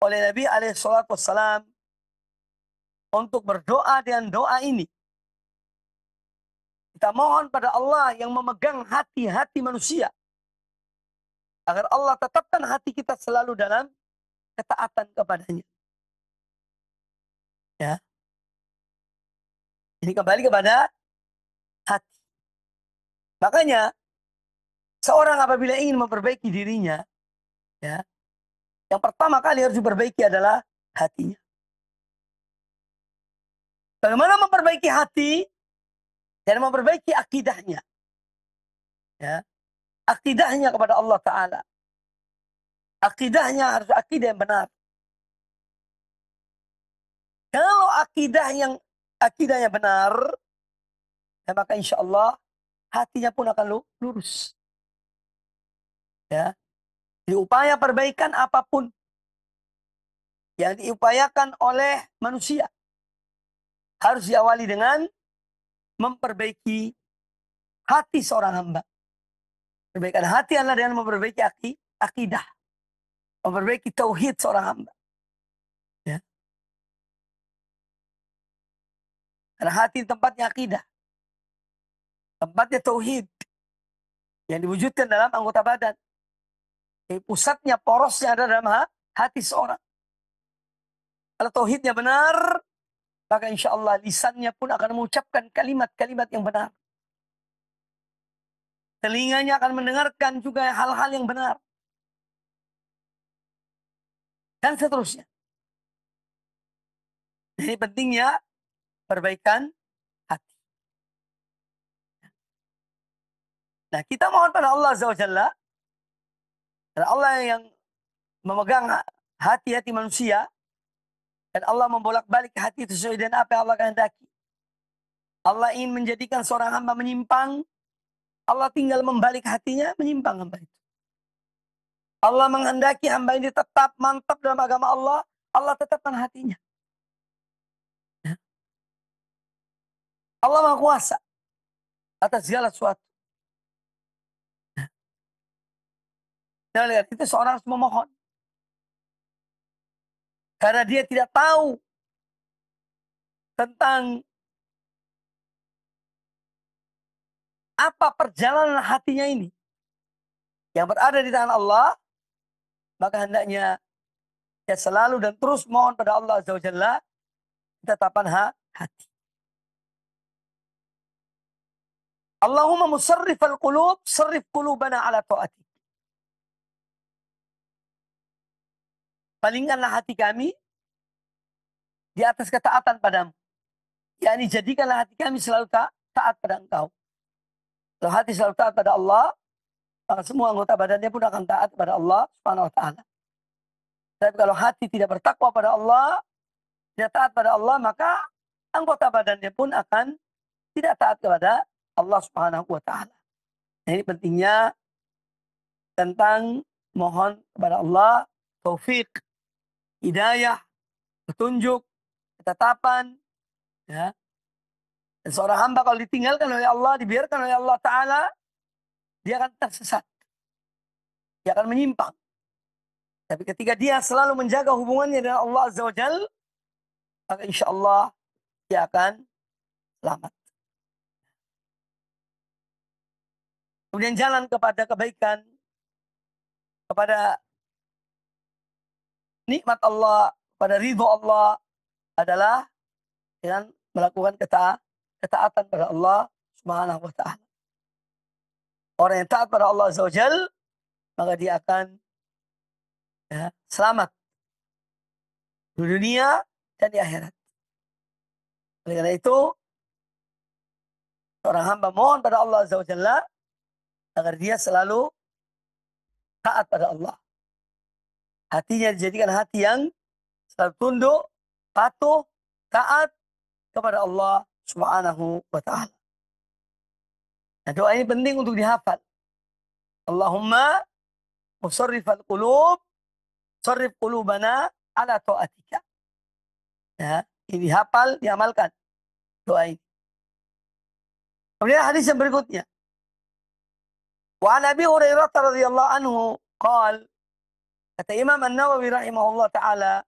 oleh Nabi SAW untuk berdoa dengan doa ini. Kita mohon pada Allah yang memegang hati-hati manusia, agar Allah tetapkan hati kita selalu dalam ketaatan kepadanya. Ya. Ini kembali kepada hati. Makanya seorang apabila ingin memperbaiki dirinya, ya, yang pertama kali harus diperbaiki adalah hatinya. Bagaimana memperbaiki hati? Dan memperbaiki akidahnya. Ya. Akidahnya kepada Allah Ta'ala. Akidahnya harus akidah yang benar. Kalau akidahnya benar, ya maka insya Allah hatinya pun akan lurus. Ya. Diupaya perbaikan apapun yang diupayakan oleh manusia harus diawali dengan memperbaiki hati seorang hamba. Perbaikan hati adalah dengan memperbaiki akidah. Memperbaiki tauhid seorang hamba. Ya. Karena hati tempatnya akidah. Tempatnya tauhid. Yang diwujudkan dalam anggota badan. Jadi pusatnya, porosnya ada dalam hati seorang. Kalau tauhidnya benar, maka insya Allah lisannya pun akan mengucapkan kalimat-kalimat yang benar. Telinganya akan mendengarkan juga hal-hal yang benar. Dan seterusnya. Jadi pentingnya perbaikan hati. Nah, kita mohon pada Allah Azza wa Jalla, dan Allah yang memegang hati-hati manusia, dan Allah membolak-balik hati itu sesuai dengan apa yang Allah kehendaki. Allah ingin menjadikan seorang hamba menyimpang, Allah tinggal membalik hatinya, menyimpang hamba itu. Allah menghendaki hamba ini tetap mantap dalam agama Allah, Allah tetapkan hatinya. Ya. Allah Maha Kuasa atas segala sesuatu. Nah, lihat, itu seorang harus memohon. Karena dia tidak tahu tentang apa perjalanan hatinya ini yang berada di tangan Allah, maka hendaknya ya selalu dan terus mohon pada Allah Azza wa Jalla ketetapan hati. Allahumma musarrifal qulub, sarrif qulubana ala ta'atik. Palingkanlah hati kami di atas ketaatan padamu. yakni jadikanlah hati kami selalu taat pada Engkau. Kalau hati selalu taat pada Allah, maka semua anggota badannya pun akan taat pada Allah Subhanahu wa taala. Tapi kalau hati tidak bertakwa pada Allah, tidak taat pada Allah, maka anggota badannya pun akan tidak taat kepada Allah Subhanahu wa taala. Nah, ini pentingnya tentang mohon kepada Allah taufik, hidayah, petunjuk, ketetapan, ya. Dan seorang hamba kalau ditinggalkan oleh Allah, dibiarkan oleh Allah Ta'ala, dia akan tersesat. Dia akan menyimpang. Tapi ketika dia selalu menjaga hubungannya dengan Allah Azza wa Jal, maka insya Allah dia akan selamat. Kemudian jalan kepada kebaikan, kepada nikmat Allah, kepada ridho Allah adalah dengan melakukan ketaatan pada Allah Subhanahu wa taala. Orang yang taat pada Allah Azza wa Jal, maka dia akan selamat di dunia dan di akhirat. Oleh karena itu, seorang hamba mohon pada Allah Azza wa Jalla agar dia selalu taat pada Allah. Hatinya dijadikan hati yang selalu tunduk, patuh, taat kepada Allah Subhanahu wa ta'ala. Nah, doa ini penting untuk dihafal. Allahumma musarrifal qulub, sarrif qulubana ala ta'atika. Ya, ini dihafal, diamalkan doa ini. Kemudian hadis yang berikutnya. Wa an Abi Hurairah radhiyallahu anhu Qal, kata Imam An-Nawawi rahimahullah ta'ala,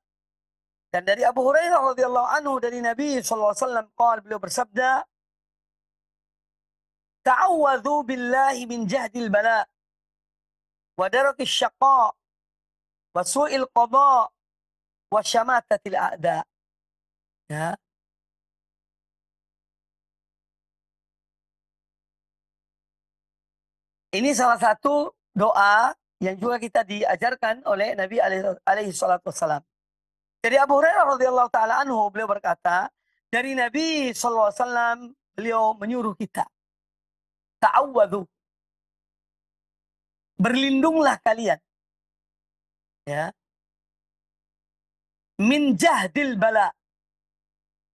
dan dari Abu Hurairah radhiyallahu anhu dari Nabi sallallahu alaihi wasallam, qal, beliau bersabda, ta'awwadhu billahi min jahdil bala wa darakis syaqa wa su'il qada wa syamatatil a'da. Ya. Ini salah satu doa yang juga kita diajarkan oleh Nabi alaihi salatu wassalam. Dari Abu Hurairah radhiyallahu taala anhu, beliau berkata, dari Nabi sallallahu alaihi wasallam, beliau menyuruh kita, ta'awwadhu, berlindunglah kalian, ya, min jahdil bala,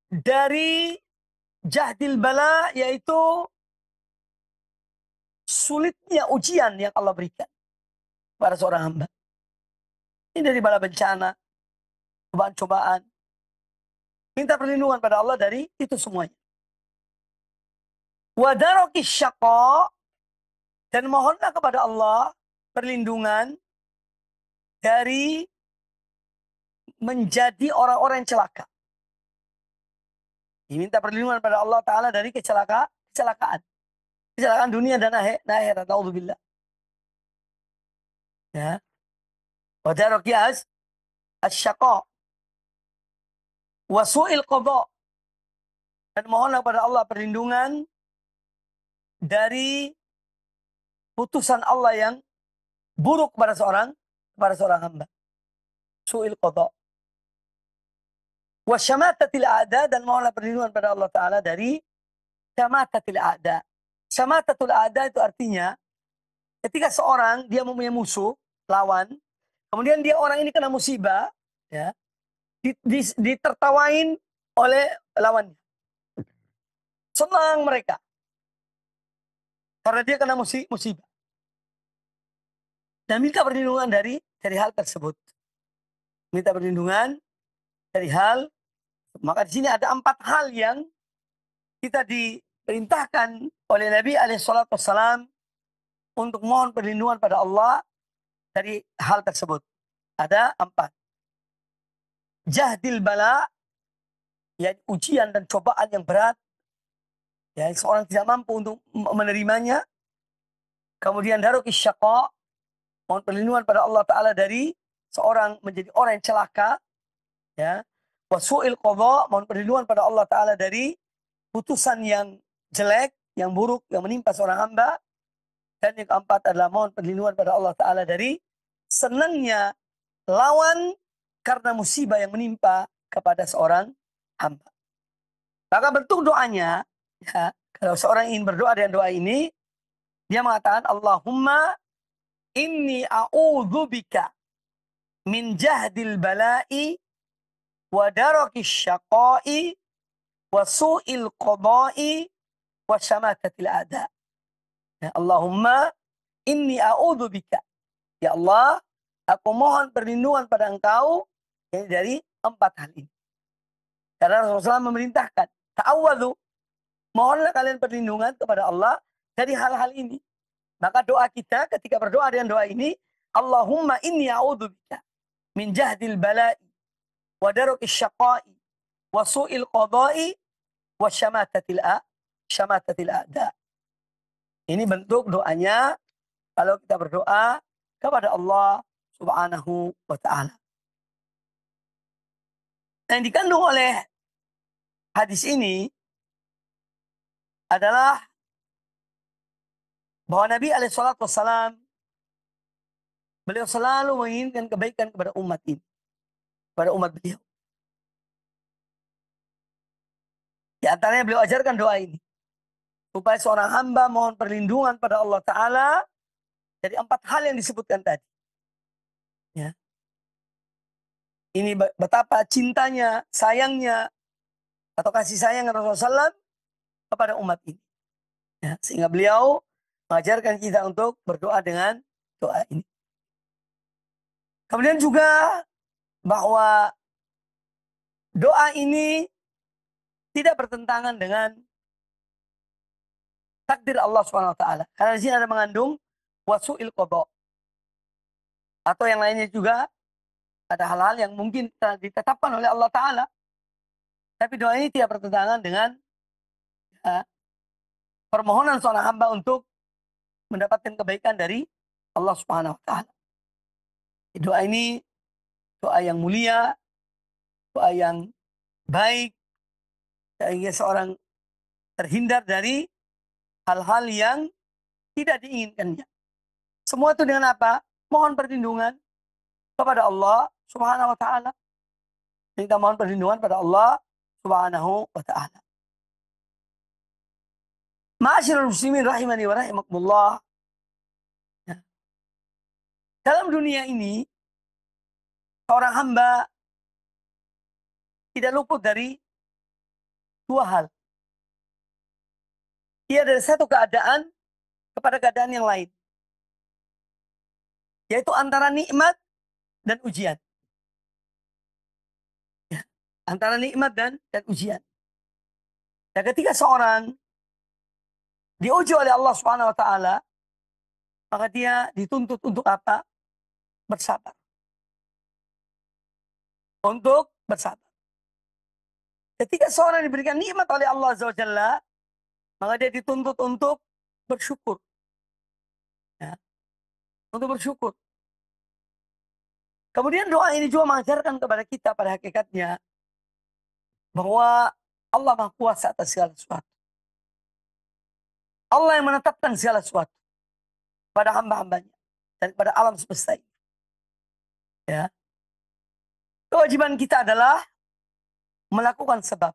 dari jahdil bala, yaitu sulitnya ujian yang Allah berikan pada seorang hamba. Ini dari bala bencana, cobaan-cobaan. Minta perlindungan pada Allah dari itu semuanya. Wa darakis syaqa, dan mohonlah kepada Allah perlindungan dari menjadi orang-orang yang celaka. Diminta perlindungan pada Allah Ta'ala dari kecelakaan. Kecelakaan dunia dan akhirat. Naudzubillah. Ya. Wa darakis asyaqa wa su'il qada, dan mohonlah kepada Allah perlindungan dari putusan Allah yang buruk kepada seorang hamba. Su'il qada. Wa syamatatil a'da, dan mohonlah perlindungan pada Allah Ta'ala dari syamatatil a'da. Syamatatul a'da itu artinya ketika seorang dia mempunyai musuh, lawan, kemudian dia orang ini kena musibah, ya, ditertawain oleh lawannya. Senang mereka karena dia kena musibah. Dan minta perlindungan dari hal tersebut. Minta perlindungan dari hal. Maka di sini ada 4 hal yang kita diperintahkan oleh Nabi alaihissalam untuk mohon perlindungan pada Allah dari hal tersebut. Ada 4. Jahdil bala, ya, ujian dan cobaan yang berat, ya, seorang tidak mampu untuk menerimanya. Kemudian darakis syaqa, mohon perlindungan pada Allah Ta'ala dari seorang menjadi orang yang celaka, ya. Wa su'il qada, mohon perlindungan pada Allah Ta'ala dari putusan yang jelek, yang buruk, yang menimpa seorang hamba. Dan yang keempat adalah mohon perlindungan pada Allah Ta'ala dari senangnya lawan karena musibah yang menimpa kepada seorang hamba. Maka bentuk doanya, ya, kalau seorang ingin berdoa dengan doa ini, dia mengatakan, Allahumma inni a'udzubika min jahdil bala'i wa darakis syaqa'i wa su'il qada'i wa syamatatil a'da. Ya, Allahumma inni a'udzubika, ya Allah, aku mohon perlindungan pada Engkau dari 4 hal ini. Karena Rasulullah memerintahkan, ta'awwadhu, mohonlah kalian perlindungan kepada Allah dari hal-hal ini. Maka doa kita ketika berdoa dengan doa ini, Allahumma inni a'udzubika min jahdil bala'i wa darakis syaqa'i wa su'il qada'i wa syamatatil a'da. Ini bentuk doanya kalau kita berdoa kepada Allah Subhanahu wa ta'ala. Yang dikandung oleh hadis ini adalah bahwa Nabi alaihissalam beliau selalu menginginkan kebaikan kepada umat ini, pada umat beliau. Di antaranya beliau ajarkan doa ini, supaya seorang hamba mohon perlindungan pada Allah Ta'ala dari 4 hal yang disebutkan tadi. Ya. Ini betapa cintanya, sayangnya, atau kasih sayang Rasulullah SAW kepada umat ini. Ya, sehingga beliau mengajarkan kita untuk berdoa dengan doa ini. Kemudian juga bahwa doa ini tidak bertentangan dengan takdir Allah SWT. Karena di sini ada mengandung wasu'il qada. Atau yang lainnya juga ada hal-hal yang mungkin telah ditetapkan oleh Allah Ta'ala. Tapi doa ini tidak bertentangan dengan ya, permohonan seorang hamba untuk mendapatkan kebaikan dari Allah Subhanahu wa Ta'ala. Doa ini doa yang mulia, doa yang baik, sehingga seorang terhindar dari hal-hal yang tidak diinginkannya. Semua itu dengan apa? Mohon perlindungan kepada Allah Subhanahu wa Ta'ala. Kita mohon perlindungan pada Allah Subhanahu wa Ta'ala. Ma'asyiral muslimin rahimani wa rahimakumullah. Ya. Dalam dunia ini, seorang hamba tidak luput dari dua hal. Ia dari satu keadaan kepada keadaan yang lain. Yaitu antara nikmat dan ujian. Ya. Antara nikmat dan ujian. Dan ketika seorang diuji oleh Allah Subhanahu wa Ta'ala, maka dia dituntut untuk apa? Bersabar. Untuk bersabar. Ketika seorang diberikan nikmat oleh Allah Azza wa Jalla, maka dia dituntut untuk bersyukur. Ya. Untuk bersyukur. Kemudian doa ini juga mengajarkan kepada kita pada hakikatnya bahwa Allah Maha Kuasa atas segala sesuatu. Allah yang menetapkan segala sesuatu pada hamba-hambanya dan pada alam semesta ini. Ya. Kewajiban kita adalah melakukan sebab.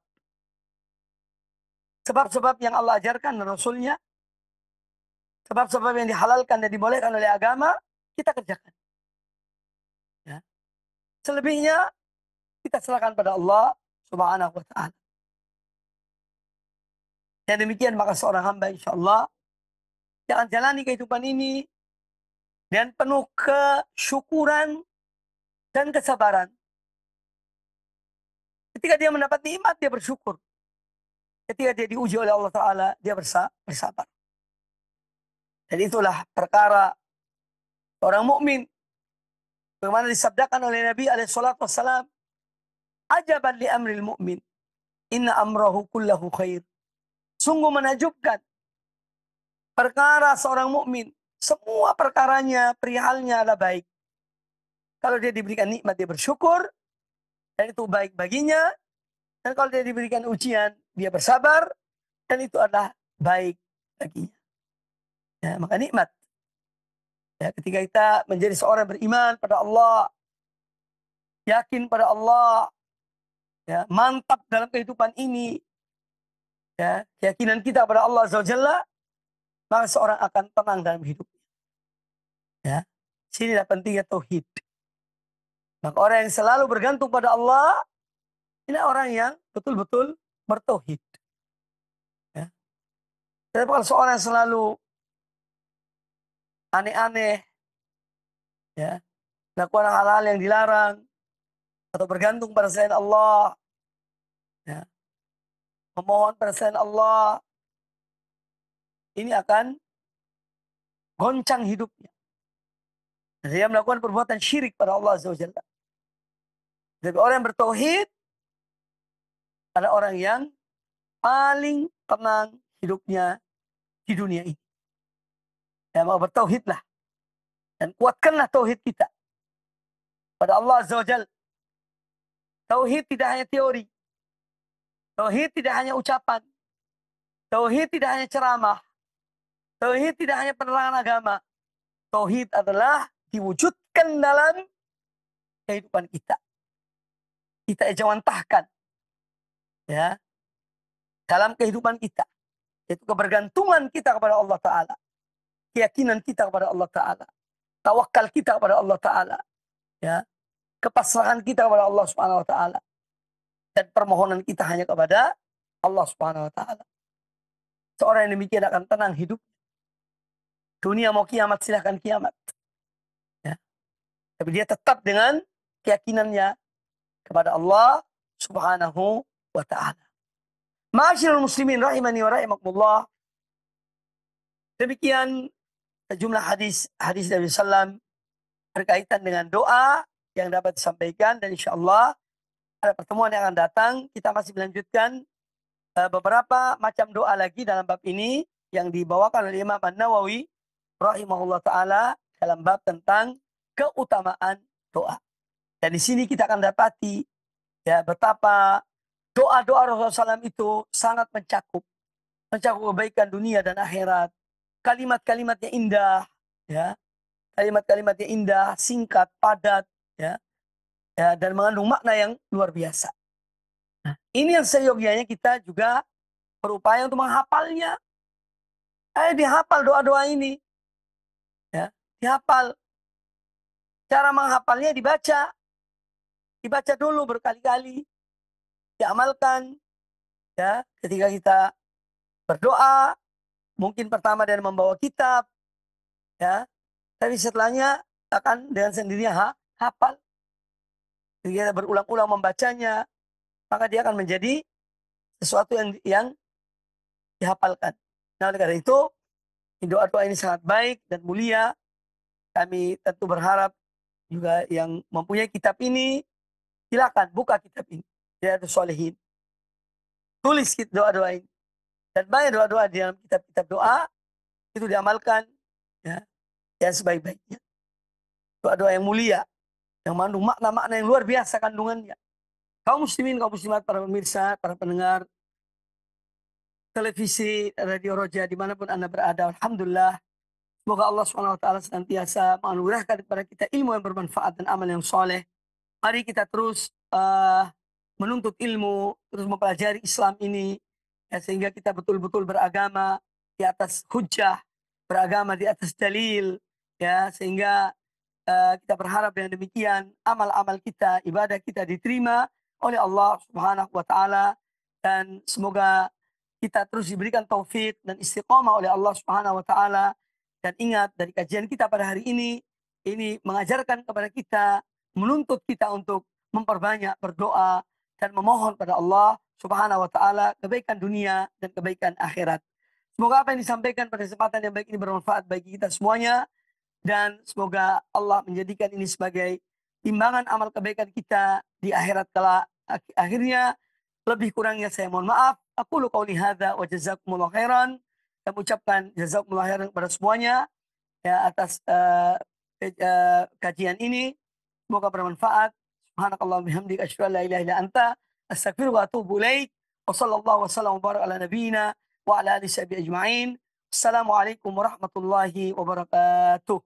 Sebab-sebab yang Allah ajarkan dan Rasulnya. Sebab-sebab yang dihalalkan dan dibolehkan oleh agama, kita kerjakan. Ya. Selebihnya, kita serahkan pada Allah Subhanahu wa Ta'ala. Dan demikian maka seorang hamba insya Allah yang akan jalani kehidupan ini dengan penuh kesyukuran dan kesabaran. Ketika dia mendapat nikmat, dia bersyukur. Ketika dia diuji oleh Allah Ta'ala, dia bersabar. Dan itulah perkara orang mukmin. Bagaimana disabdakan oleh Nabi SAW, ajaban li amril mu'min, inna amrahu kullahu khair. Sungguh menakjubkan perkara seorang mukmin, semua perkaranya, perihalnya adalah baik. Kalau dia diberikan nikmat, dia bersyukur, dan itu baik baginya. Dan kalau dia diberikan ujian, dia bersabar, dan itu adalah baik baginya. Ya, maka nikmat. Ya, ketika kita menjadi seorang beriman pada Allah, yakin pada Allah, ya, mantap dalam kehidupan ini, ya, keyakinan kita pada Allah Azza wa Jalla, maka seorang akan tenang dalam hidupnya. Ya, sinilah pentingnya tauhid. Maka orang yang selalu bergantung pada Allah, ini orang yang betul-betul bertauhid. Ya. Tapi kalau seorang yang selalu aneh-aneh, ya, melakukan hal-hal yang dilarang, atau bergantung pada selain Allah, ya, memohon pada selain Allah, ini akan goncang hidupnya. Dan dia melakukan perbuatan syirik pada Allah Azza wa Jalla. Jadi orang yang bertauhid adalah orang yang paling tenang hidupnya di dunia ini. Ya, mau bertauhidlah. Dan kuatkanlah tauhid kita pada Allah Azza wa Jalla. Tauhid tidak hanya teori. Tauhid tidak hanya ucapan. Tauhid tidak hanya ceramah. Tauhid tidak hanya penerangan agama. Tauhid adalah diwujudkan dalam kehidupan kita. Kita ejawantahkan, ya, dalam kehidupan kita. Yaitu kebergantungan kita kepada Allah Ta'ala. Keyakinan kita kepada Allah Ta'ala. Tawakal kita kepada Allah Ta'ala. Ya, kepasrahan kita kepada Allah Subhanahu wa Ta'ala. Dan permohonan kita hanya kepada Allah Subhanahu wa Ta'ala. Seorang yang demikian akan tenang hidup. Dunia mau kiamat, silahkan kiamat. Ya. Tapi dia tetap dengan keyakinannya kepada Allah Subhanahu wa Ta'ala. Ma'asyiral muslimin rahimani wa rahimakumullah. Demikian sejumlah hadis Nabi sallam berkaitan dengan doa yang dapat disampaikan, dan insya Allah pada pertemuan yang akan datang kita masih melanjutkan beberapa macam doa lagi dalam bab ini yang dibawakan oleh Imam An-Nawawi rahimahullah taala dalam bab tentang keutamaan doa. Dan di sini kita akan dapati ya betapa doa-doa Rasulullah SAW itu sangat mencakup kebaikan dunia dan akhirat. Kalimat-kalimatnya indah, ya. Kalimat-kalimatnya indah, singkat, padat, ya. Ya, dan mengandung makna yang luar biasa. Nah, ini yang seyogianya kita juga berupaya untuk menghafalnya. Dihafal doa-doa ini. Ya, dihafal. Cara menghafalnya dibaca. Dibaca dulu berkali-kali. Diamalkan. Ya, ketika kita berdoa, mungkin pertama dengan membawa kitab. Ya, tapi setelahnya akan dengan sendirinya hafal. Ketika kita berulang-ulang membacanya, maka dia akan menjadi sesuatu yang dihafalkan. Nah, oleh karena itu, doa-doa ini sangat baik dan mulia. Kami tentu berharap juga yang mempunyai kitab ini, silakan buka kitab ini. Riyadhus Shalihin. Tulis doa-doa ini. Dan banyak doa-doa di dalam kitab-kitab doa, itu diamalkan ya, yang sebaik-baiknya. Doa-doa yang mulia, yang mengandung makna-makna yang luar biasa kandungannya. Kaum muslimin, kaum muslimat, para pemirsa, para pendengar televisi, radio Roja, dimanapun Anda berada, alhamdulillah, semoga Allah SWT senantiasa menganugerahkan kepada kita ilmu yang bermanfaat dan amal yang soleh. Mari kita terus menuntut ilmu, terus mempelajari Islam ini, ya, sehingga kita betul-betul beragama di atas hujjah, beragama di atas dalil, ya, sehingga kita berharap dengan demikian amal-amal kita, ibadah kita diterima oleh Allah Subhanahu wa taala, dan semoga kita terus diberikan taufik dan istiqomah oleh Allah Subhanahu wa taala. Dan ingat, dari kajian kita pada hari ini mengajarkan kepada kita, menuntut kita untuk memperbanyak berdoa dan memohon pada Allah Subhanahu wa taala kebaikan dunia dan kebaikan akhirat. Semoga apa yang disampaikan pada kesempatan yang baik ini bermanfaat bagi kita semuanya, dan semoga Allah menjadikan ini sebagai timbangan amal kebaikan kita di akhirat kelak. Akhirnya, lebih kurangnya saya mohon maaf. Aqulu qauli hadza wa jazakumullahu khairan. Saya mengucapkan jazakumullahu khairan kepada semuanya ya atas kajian ini. Semoga bermanfaat. Subhanakallah bihamdika asyhadu an la ilaha illa anta astaghfiruka wa atubu ilaik. Wa sallallahu wasallam wa baraka ala nabiyyina wa ala alihi ajma'in. Assalamualaikum warahmatullahi wabarakatuh.